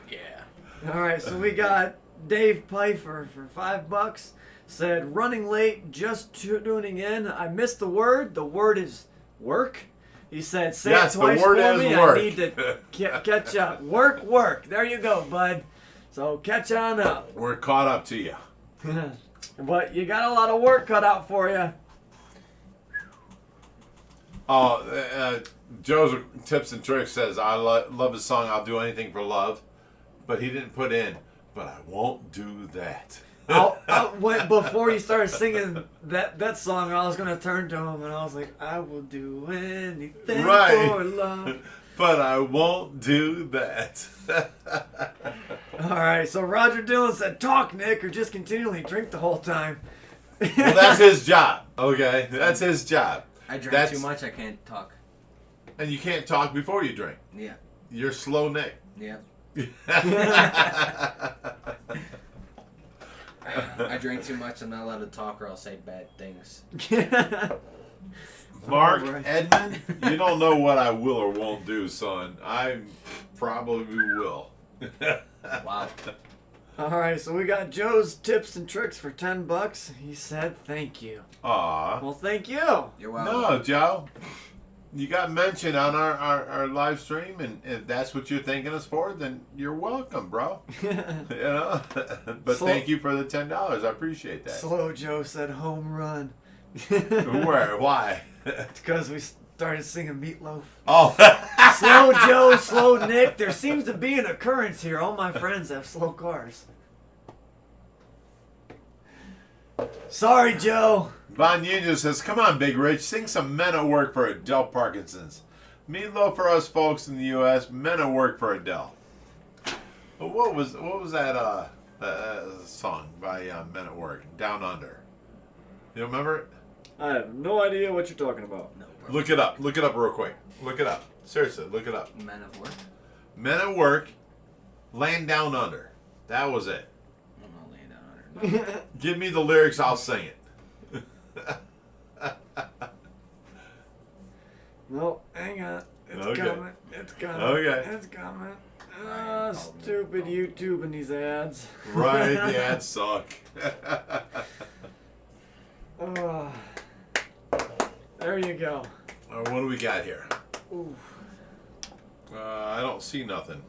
Yeah. All right, so we got Dave Pfeiffer for $5. Said, running late, just tuning in. I missed the word. The word is work. He said, say Yes, it twice the word for is me. work. I need to catch up. Work. There you go, bud. So catch on up. We're caught up to you. But you got a lot of work cut out for you. Oh, Joe's Tips and Tricks says, I love his song, I'll do anything for love. But he didn't put in, but I won't do that. Before you started singing that song, I was going to turn to him and I was like, I will do anything for love. But I won't do that. All right, so Roger Dillon said, talk, Nick, or just continually drink the whole time. Well, that's his job, okay? That's his job. I drink too much, I can't talk. And you can't talk before you drink. Yeah. You're slow Nick. Yeah. I drink too much, I'm not allowed to talk or I'll say bad things. Mark Right. Edmond, you don't know what I will or won't do, son. I probably will. Wow. All right, so we got Joe's Tips and Tricks for $10. He said, thank you. Aw. Well, thank you. You're welcome. No, Joe. You got mentioned on our live stream, and if that's what you're thanking us for, then you're welcome, bro. You know? But thank you for the $10. I appreciate that. Slow Joe said home run. Where? Why? It's because we started singing Meatloaf. Oh. Slow Joe, slow Nick. There seems to be an occurrence here. All my friends have slow cars. Sorry, Joe. Von Union says, come on, Big Rich, sing some Men at Work for Adele Parkinson's. Meatloaf for us folks in the U.S., Men at Work for Adele. Well, what was that song by Men at Work, Down Under? You remember it? I have no idea what you're talking about. No, bro. Look it up. Look it up real quick. Look it up. Seriously, look it up. Men of work? Men at Work, Laying Down Under. That was it. I'm not laying down under. No. Give me the lyrics, I'll sing it. No, hang on. It's Okay. coming. It's coming. Okay. It's coming. Ah, stupid YouTube and these ads. Right, the ads suck. Oh, there you go. What do we got here? Ooh. I don't see nothing.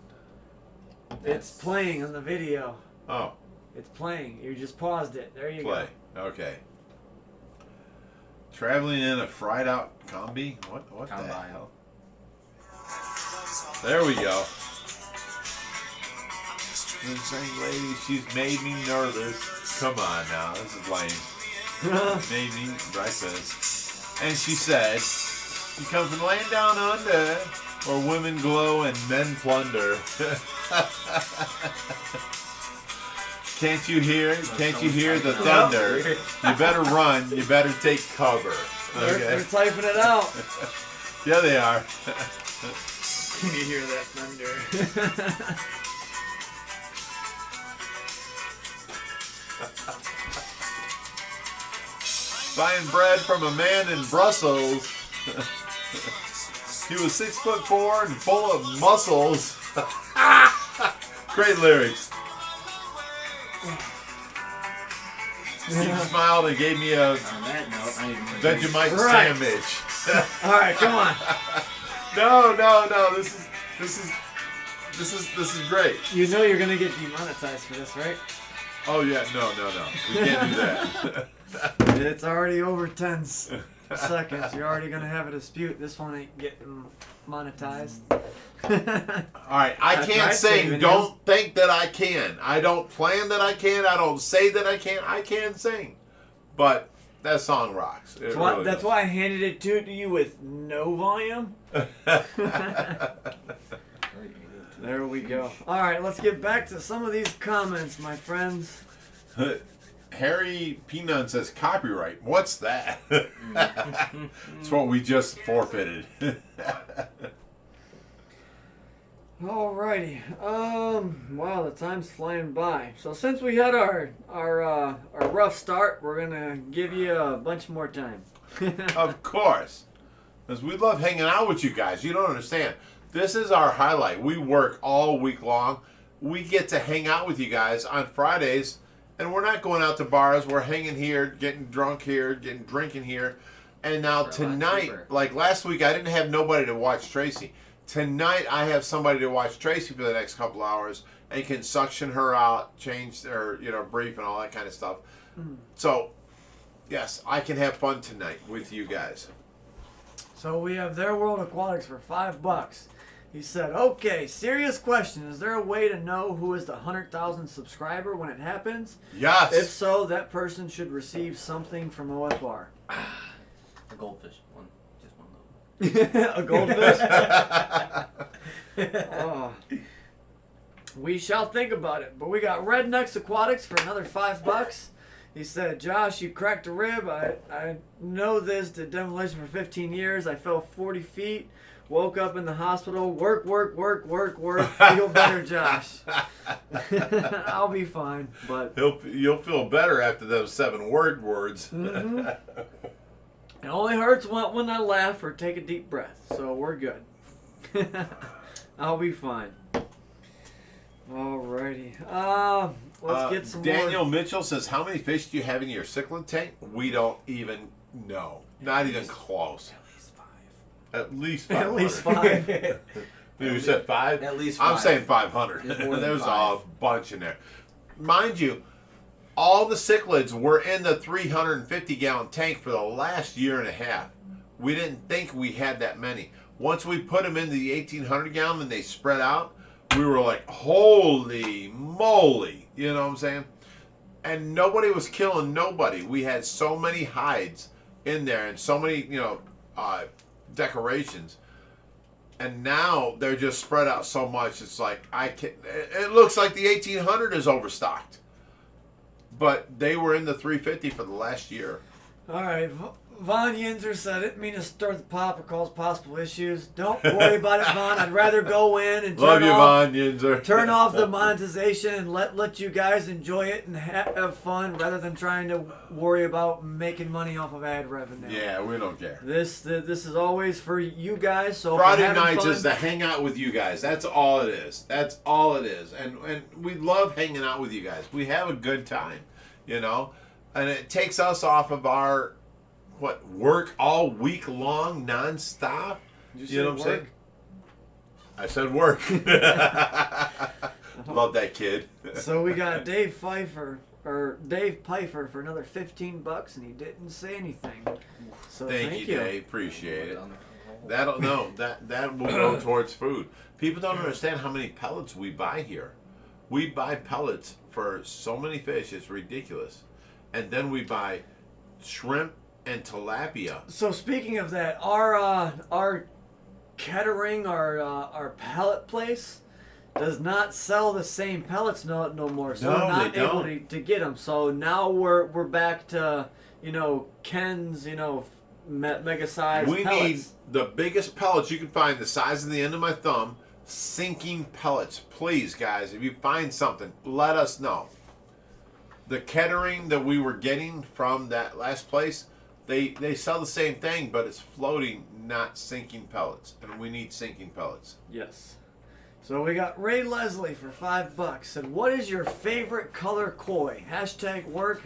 It's playing on the video. Oh, It's playing. You just paused it. There you play. Okay. Traveling in a fried out combi? What the Combine. hell? There we go. This young lady, she's made me nervous. Come on now, this is lame. go. Made me breakfast. And she said, you come from laying down under, where women glow and men plunder. Can't you hear? Can't you hear the thunder? You better run. You better take cover. They're Okay. typing it out. Yeah, they are. Can you hear that thunder? Buying bread from a man in Brussels. He was 6'4" and full of muscles. Great lyrics. He smiled and gave me a On that note, I need to Vegemite Right. sandwich. All right, come on. No. This is great. You know you're gonna get demonetized for this, right? Oh yeah, no. We can't do that. It's already over 10 seconds. You're already gonna have a dispute. This one ain't getting monetized. All right, I can't sing. Don't think that I can. I don't plan that I can. I don't say that I can. I can sing, but that song rocks. It really That's does. why I handed it to you with no volume. There we go. All right, let's get back to some of these comments, my friends. Harry Peanut says copyright. What's that? It's what we just forfeited. Alrighty. Wow, the time's flying by. So since we had our rough start, we're gonna give you a bunch more time. Of course. Because we love hanging out with you guys. You don't understand. This is our highlight. We work all week long. We get to hang out with you guys on Fridays, and we're not going out to bars. We're hanging here, getting drunk here, drinking here. And now tonight, like last week, I didn't have nobody to watch Tracy. Tonight, I have somebody to watch Tracy for the next couple hours and can suction her out, change her, brief and all that kind of stuff. So, yes, I can have fun tonight with you guys. So we have Their World Aquatics for $5. He said, "Okay, serious question. Is there a way to know who is the 100,000 subscriber when it happens? Yes. If so, that person should receive something from OFR." A goldfish. Just one though. A goldfish? Oh. We shall think about it. But we got Rednecks Aquatics for another $5. He said, "Josh, you cracked a rib. I know this. Did demolition for 15 years. I fell 40 feet. Woke up in the hospital. Work. Feel better, Josh." I'll be fine. But You'll feel better after those 7 words. mm-hmm. It only hurts when I laugh or take a deep breath. So we're good. I'll be fine. Alrighty. Let's get some Daniel more. Mitchell says, "How many fish do you have in your cichlid tank?" We don't even know. Not even close. At least 5. At least 5. You said 5? At least I'm 5. saying 500. There's more than There's 5. a bunch in there. Mind you, all the cichlids were in the 350-gallon tank for the last year and a half. We didn't think we had that many. Once we put them into the 1,800-gallon and they spread out, we were like, holy moly. You know what I'm saying? And nobody was killing nobody. We had so many hides in there and so many, decorations. And now they're just spread out so much. It's like, it looks like the 1,800 is overstocked. But they were in the 350 for the last year. Alright, Von Yinzer said, "Didn't mean to stir the pot or cause possible issues. Don't worry about it, Von. I'd rather go in and Love you, Von Yinzer. turn off the monetization and let you guys enjoy it and have fun rather than trying to worry about making money off of ad revenue." Yeah, we don't care. This is always for you guys. So if Friday you're having nights fun, is to hang out with you guys. That's all it is. That's all it is. And we love hanging out with you guys. We have a good time, and it takes us off of our work all week long, nonstop. You know what I'm saying? I said work. Love that kid. So we got Dave Pfeiffer for another $15, and he didn't say anything. So Thank you, Dave. Appreciate it. That will go towards food. People don't understand how many pellets we buy here. We buy pellets for so many fish, it's ridiculous. And then we buy shrimp and tilapia. So speaking of that, our Kettering, our pellet place, does not sell the same pellets no more. So we're not able to get them. So now we're back to Ken's mega size. We pellets. need the biggest pellets you can find, the size of the end of my thumb, sinking pellets. Please, guys, if you find something, let us know. The Kettering that we were getting from that last place, they sell the same thing, but it's floating, not sinking pellets. And we need sinking pellets. Yes. So we got Ray Leslie for $5. Said, "What is your favorite color koi? #work,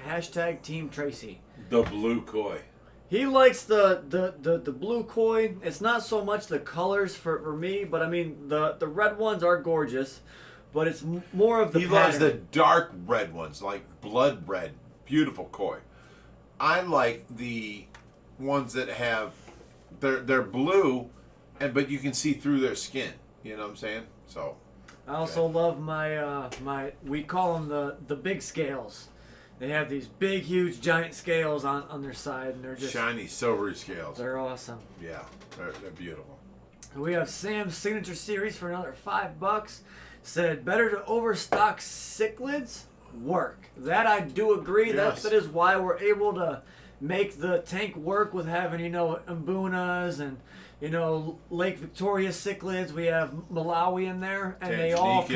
#team Tracy." The blue koi. He likes the blue koi. It's not so much the colors for me, but I mean the red ones are gorgeous, but it's more of the He pattern. loves the dark red ones, like blood red. Beautiful koi. I like ones that have they're blue, but you can see through their skin. You know what I'm saying? So. I also love my we call them the big scales. They have these big, huge, giant scales on their side, and they're just shiny, silvery scales. They're awesome. Yeah, they're beautiful. We have Sam's signature series for another $5. Said better to overstock cichlids. Work. That I do agree. Yes. That is why we're able to make the tank work with having Mbunas and Lake Victoria cichlids. We have Malawi in there, and they all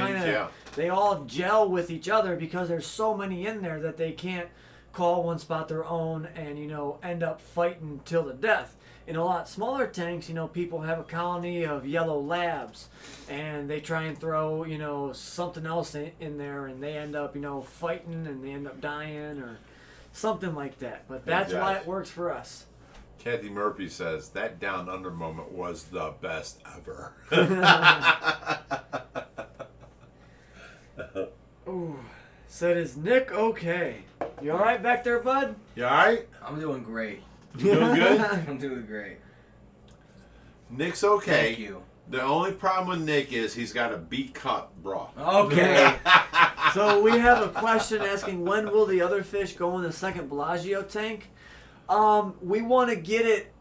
they all gel with each other because there's so many in there that they can't call one spot their own and end up fighting till the death. In a lot smaller tanks, people have a colony of yellow labs, and they try and throw something else in there, and they end up fighting, and they end up dying or something like that. But that's why it works for us. Kathy Murphy says that down under moment was the best ever. Ooh. Said, is Nick okay? You all right back there, bud? You all right? I'm doing great. You doing good? I'm doing great. Nick's okay. Thank you. The only problem with Nick is he's got a B-cup bra. Okay. So we have a question asking, when will the other fish go in the second Bellagio tank? We want to get it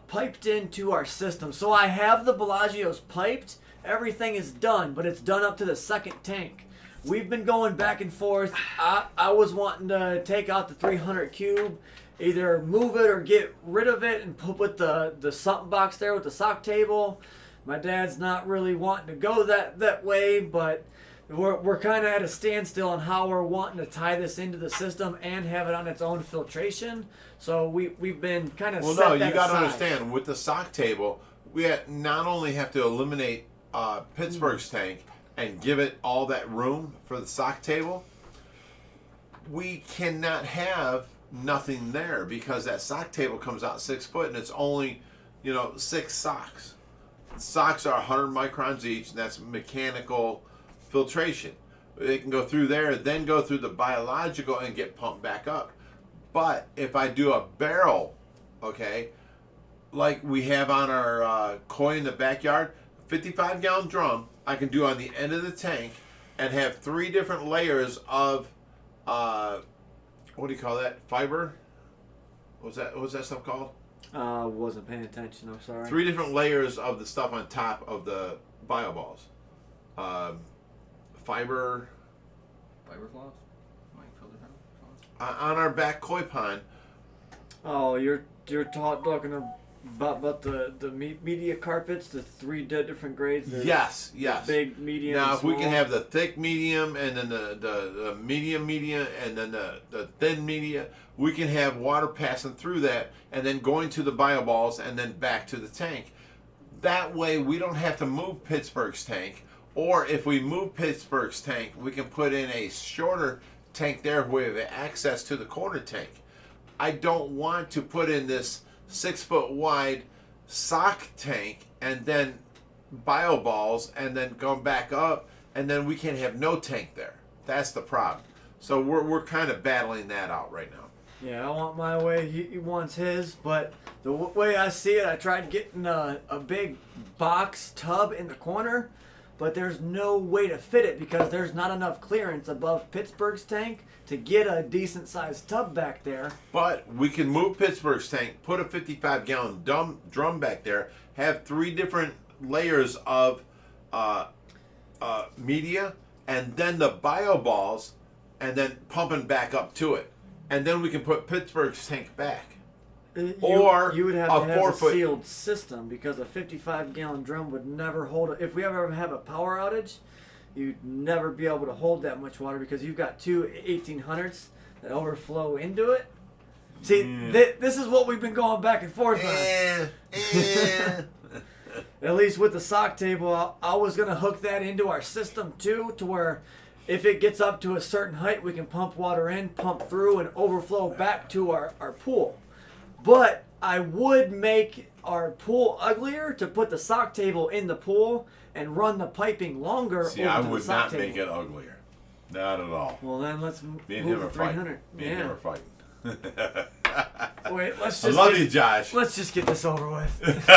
piped into our system. So I have the Bellagios piped. Everything is done, but it's done up to the second tank. We've been going back and forth. I was wanting to take out the 300 cube, either move it or get rid of it and put the something box there with the sock table. My dad's not really wanting to go that way, but we're kind of at a standstill on how we're wanting to tie this into the system and have it on its own filtration. So we've been kind of Well, no, you got to understand, with the sock table, we not only have to eliminate Pittsburgh's tank and give it all that room for the sock table, we cannot have nothing there because that sock table comes out 6 foot and it's only 6 socks. Socks are 100 microns each, and that's mechanical filtration. They can go through there, then go through the biological and get pumped back up. But if I do a barrel, okay, like we have on our koi in the backyard, 55-gallon drum, I can do on the end of the tank and have 3 different layers of, what do you call that, fiber? What was that stuff called? Wasn't paying attention, I'm sorry. 3 different layers of the stuff on top of the bio balls. Fiber floss? on our back koi pond. Oh, you're talking about the media carpets, the 3 different grades. Yes. Big, medium. Now, and if we small. can have the thick medium and then the medium media and then the thin media, we can have water passing through that and then going to the bio balls and then back to the tank. That way, we don't have to move Pittsburgh's tank. Or if we move Pittsburgh's tank, we can put in a shorter tank there where we have access to the corner tank. I don't want to put in this 6 foot wide sock tank and then bio balls and then go back up and then we can have no tank there. That's the problem. So we're kind of battling that out right now. Yeah, I want my way. He wants his, but the way I see it, I tried getting a big box tub in the corner, but there's no way to fit it because there's not enough clearance above Pittsburgh's tank to get a decent sized tub back there. But we can move Pittsburgh's tank, put a 55-gallon drum back there, have 3 different layers of media, and then the bio balls, and then pumping back up to it. And then we can put Pittsburgh's tank back. You would have a to have 4 a foot sealed system because a 55-gallon drum would never hold it. If we ever have a power outage, you'd never be able to hold that much water because you've got 2 1800s that overflow into it. See, this is what we've been going back and forth on. At least with the sock table, I was going to hook that into our system too, to where if it gets up to a certain height, we can pump water in, pump through, and overflow back to our pool. But I would make our pool uglier to put the sock table in the pool and run the piping longer. See, over I to would the sock not table. make it uglier. Not at all. Well, then let's Me and move him the are fighting. 300. Me and him are fighting. Wait, let's I just love you, Josh. let's just get this over with.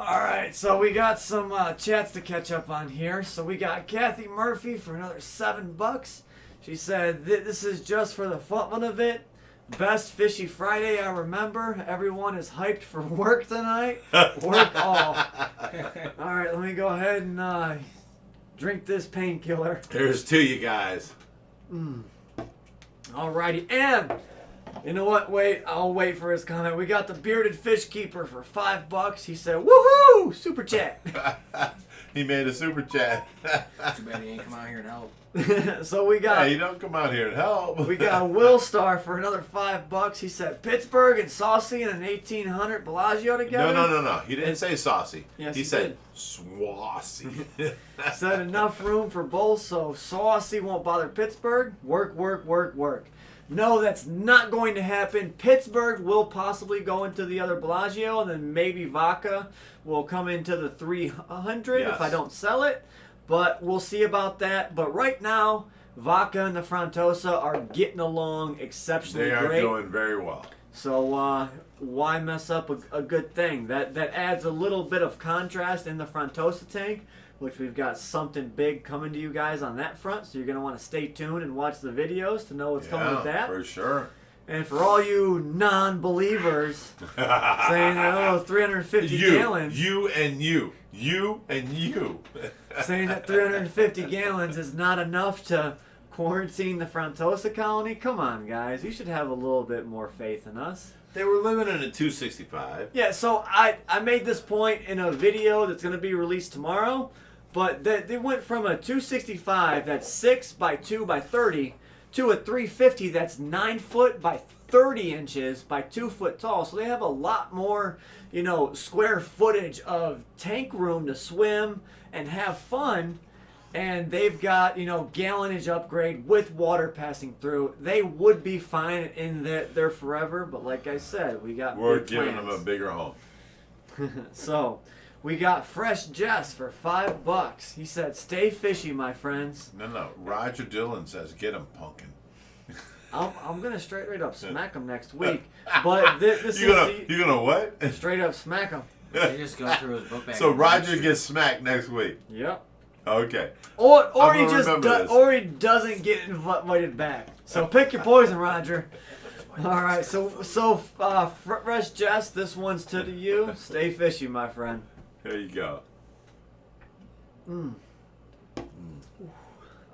All right, so we got some chats to catch up on here. So we got Kathy Murphy for another $7. She said this is just for the fun of it. Best Fishy Friday I remember. Everyone is hyped for work tonight. Work all. All right, let me go ahead and drink this painkiller. Here's to you guys. Alrighty, and you know what? Wait, I'll wait for his comment. We got the Bearded Fish Keeper for $5. He said, "Woohoo! Super chat." He made a super chat. Too bad he ain't come out here and help. So we Yeah, got you don't come out here and help. we got Will Star for another $5. He said Pittsburgh and Saucy and an 1800 Bellagio together. No. He didn't say saucy. Yes, he he said did. swassy. Said enough room for both, so Saucy won't bother Pittsburgh. Work. No, that's not going to happen. Pittsburgh will possibly go into the other Bellagio, and then maybe Vaca will come into the 300 if I Yes. don't sell it. But we'll see about that. But right now, Vaca and the Frontosa are getting along exceptionally They are great. doing very well. So why mess up a good thing? That adds a little bit of contrast in the Frontosa tank, which we've got something big coming to you guys on that front. So you're going to want to stay tuned and watch the videos to know what's coming with that. For sure. And for all you non-believers saying that 350 gallons, You and you. saying that 350 gallons is not enough to quarantine the Frontosa colony, come on, guys. You should have a little bit more faith in us. They were living in a 265. Yeah, so I made this point in a video that's going to be released tomorrow, but they went from a 265 that's 6 by 2 by 30 to a 350 that's 9 foot by 30 inches by 2 foot tall. So they have a lot more, square footage of tank room to swim and have fun. And they've got, gallonage upgrade with water passing through. They would be fine in there forever, but like I said, we got We're big giving plans. them a bigger home. So, we got Fresh Jess for $5. He said, "Stay fishy, my friends." No. Roger Dillon says, "Get him, pumpkin." I'm gonna straight up smack him next week, but this You is gonna what? straight up smack him. They just go through his book bag. So and Roger read gets smacked next week. Yep. Okay. Or I'm he gonna just remember this. or he doesn't get invited back. So pick your poison, Roger. All right. So Fresh Jess, this one's to you. Stay fishy, my friend. There you go.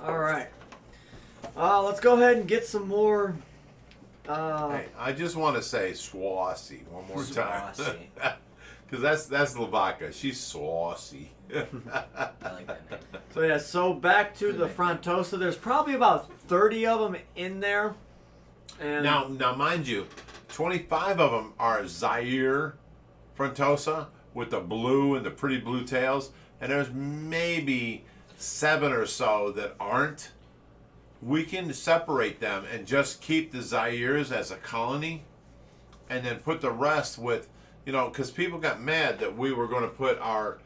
All right. Let's go ahead and get some more. Hey, I just want to say swassy one more time. Saucy. Because that's Lavaca. She's saucy. I like that name. So yeah, so back to the Frontosa. There's probably about 30 of them in there. And Now, mind you, 25 of them are Zaire Frontosa with the blue and the pretty blue tails, and there's maybe 7 or so that aren't. We can separate them and just keep the Zaires as a colony, and then put the rest with, because people got mad that we were going to put our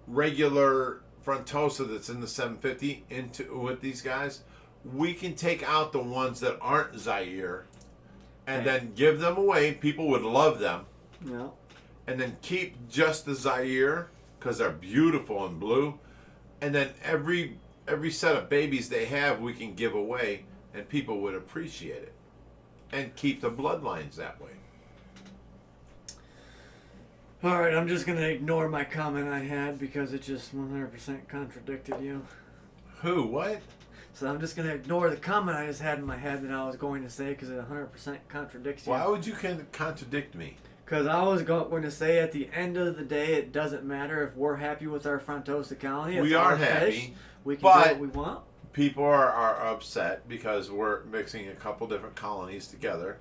regular Frontosa that's in the 750 into with these guys. We can take out the ones that aren't Zaire and then give them away. People would love them. yeah. And then keep just the Zaire because they're beautiful and blue. And then every set of babies they have, we can give away, and people would appreciate it. And keep the bloodlines that way. All right, I'm just gonna ignore my comment I had because it just 100% contradicted you. Who? What? So I'm just gonna ignore the comment I just had in my head that I was going to say because it 100% contradicts you. Why would you contradict me? Because I was going to say at the end of the day, it doesn't matter if we're happy with our Frontosa colony. We It's are our happy, fish. We can but- do what we want. People are upset because we're mixing a couple different colonies together,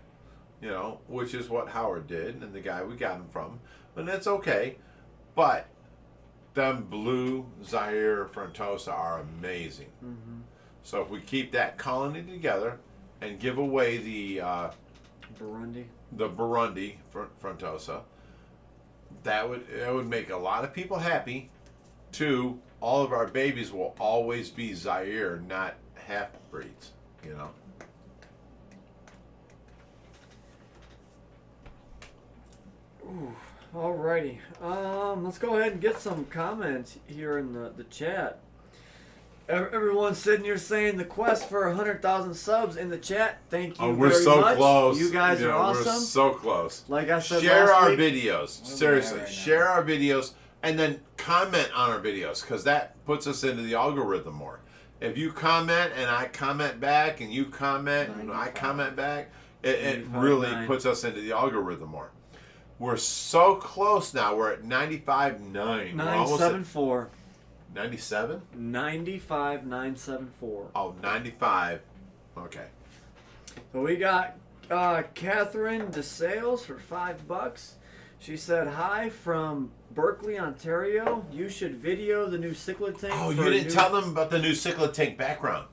which is what Howard did and the guy we got him from. And that's okay. But them blue Zaire Frontosa are amazing. Mm-hmm. So if we keep that colony together and give away the Burundi Frontosa, that would make a lot of people happy. Too, all of our babies will always be Zaire, not half breeds. Alrighty. Let's go ahead and get some comments here in the chat. Everyone's sitting here saying the quest for 100,000 subs in the chat. Thank you we're very so much. close. You guys are awesome. We're so close. Like I said share last our week, videos. Seriously, share our videos and then comment on our videos because that puts us into the algorithm more. If you comment and I comment back and you comment and I comment back, it really puts us into the algorithm more. We're so close now. We're at 95.9. 974. 97? 95,974. Oh, 95. Okay. So we got Catherine DeSales for $5. She said, hi from Berkeley, Ontario. You should video the new cichlid tank. Oh, you didn't tell them about the new cichlid tank background.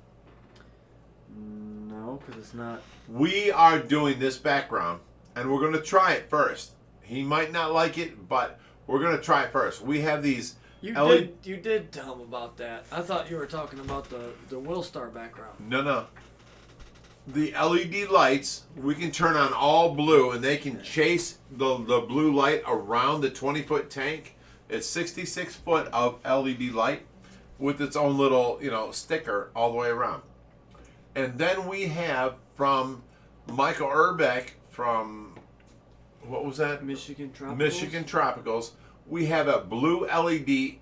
No, because it's not. We are doing this background, and we're going to try it first. He might not like it, but we're going to try it first. We have these... You did tell him about that. I thought you were talking about the Willstar background. No. The LED lights, we can turn on all blue, and they can chase the blue light around the 20-foot tank. It's 66 foot of LED light with its own little, sticker all the way around. And then we have from Michael Urbeck from, what was that? Michigan Tropicals. We have a blue LED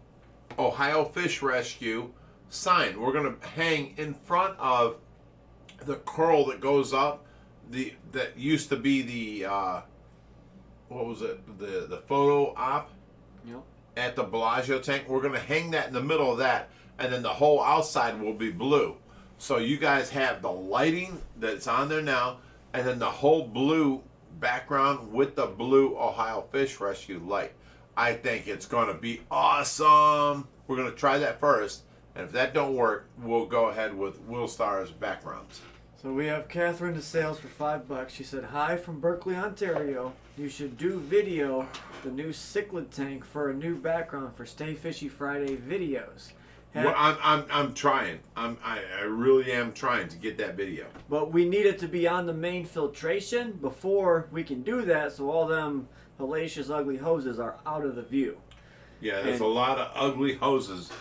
Ohio Fish Rescue sign. We're going to hang in front of the coral that goes up. That used to be the what was it? The photo op. Yep. At the Bellagio tank. We're going to hang that in the middle of that, and then the whole outside will be blue. So you guys have the lighting that's on there now, and then the whole blue background with the blue Ohio Fish Rescue light. I think it's going to be awesome. We're going to try that first, and if that don't work, we'll go ahead with Willstar's backgrounds. So we have Catherine DeSales for $5. She said, hi from Berkeley, Ontario. You should do video the new cichlid tank for a new background for Stay Fishy Friday videos. Well, I'm trying. I really am trying to get that video. But we need it to be on the main filtration before we can do that, so all them hellacious ugly hoses are out of the view. Yeah, there's a lot of ugly hoses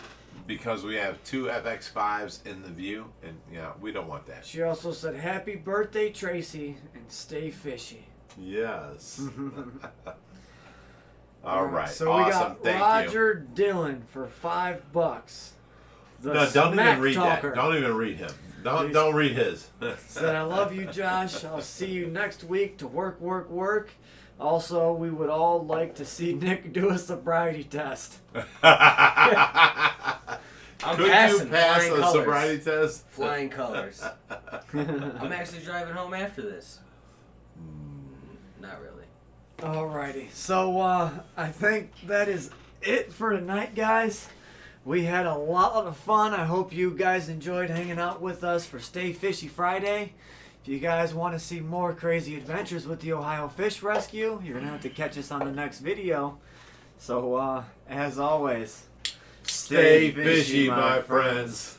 because we have two FX5s in the view, and we don't want that. She also said, happy birthday, Tracy, and stay fishy. Yes. All right. So awesome. we got Roger Dillon for $5. No, don't even read talker. that. Don't even read him. Don't read his. Said, I love you, Josh. I'll see you next week to work. Also, we would all like to see Nick do a sobriety test. I'm Could passing. you pass Flying a colors. sobriety test? Flying colors. I'm actually driving home after this. Not really. Alrighty. So, I think that is it for tonight, guys. We had a lot of fun. I hope you guys enjoyed hanging out with us for Stay Fishy Friday. If you guys want to see more crazy adventures with the Ohio Fish Rescue, you're going to have to catch us on the next video. So, as always, Stay fishy, my friends.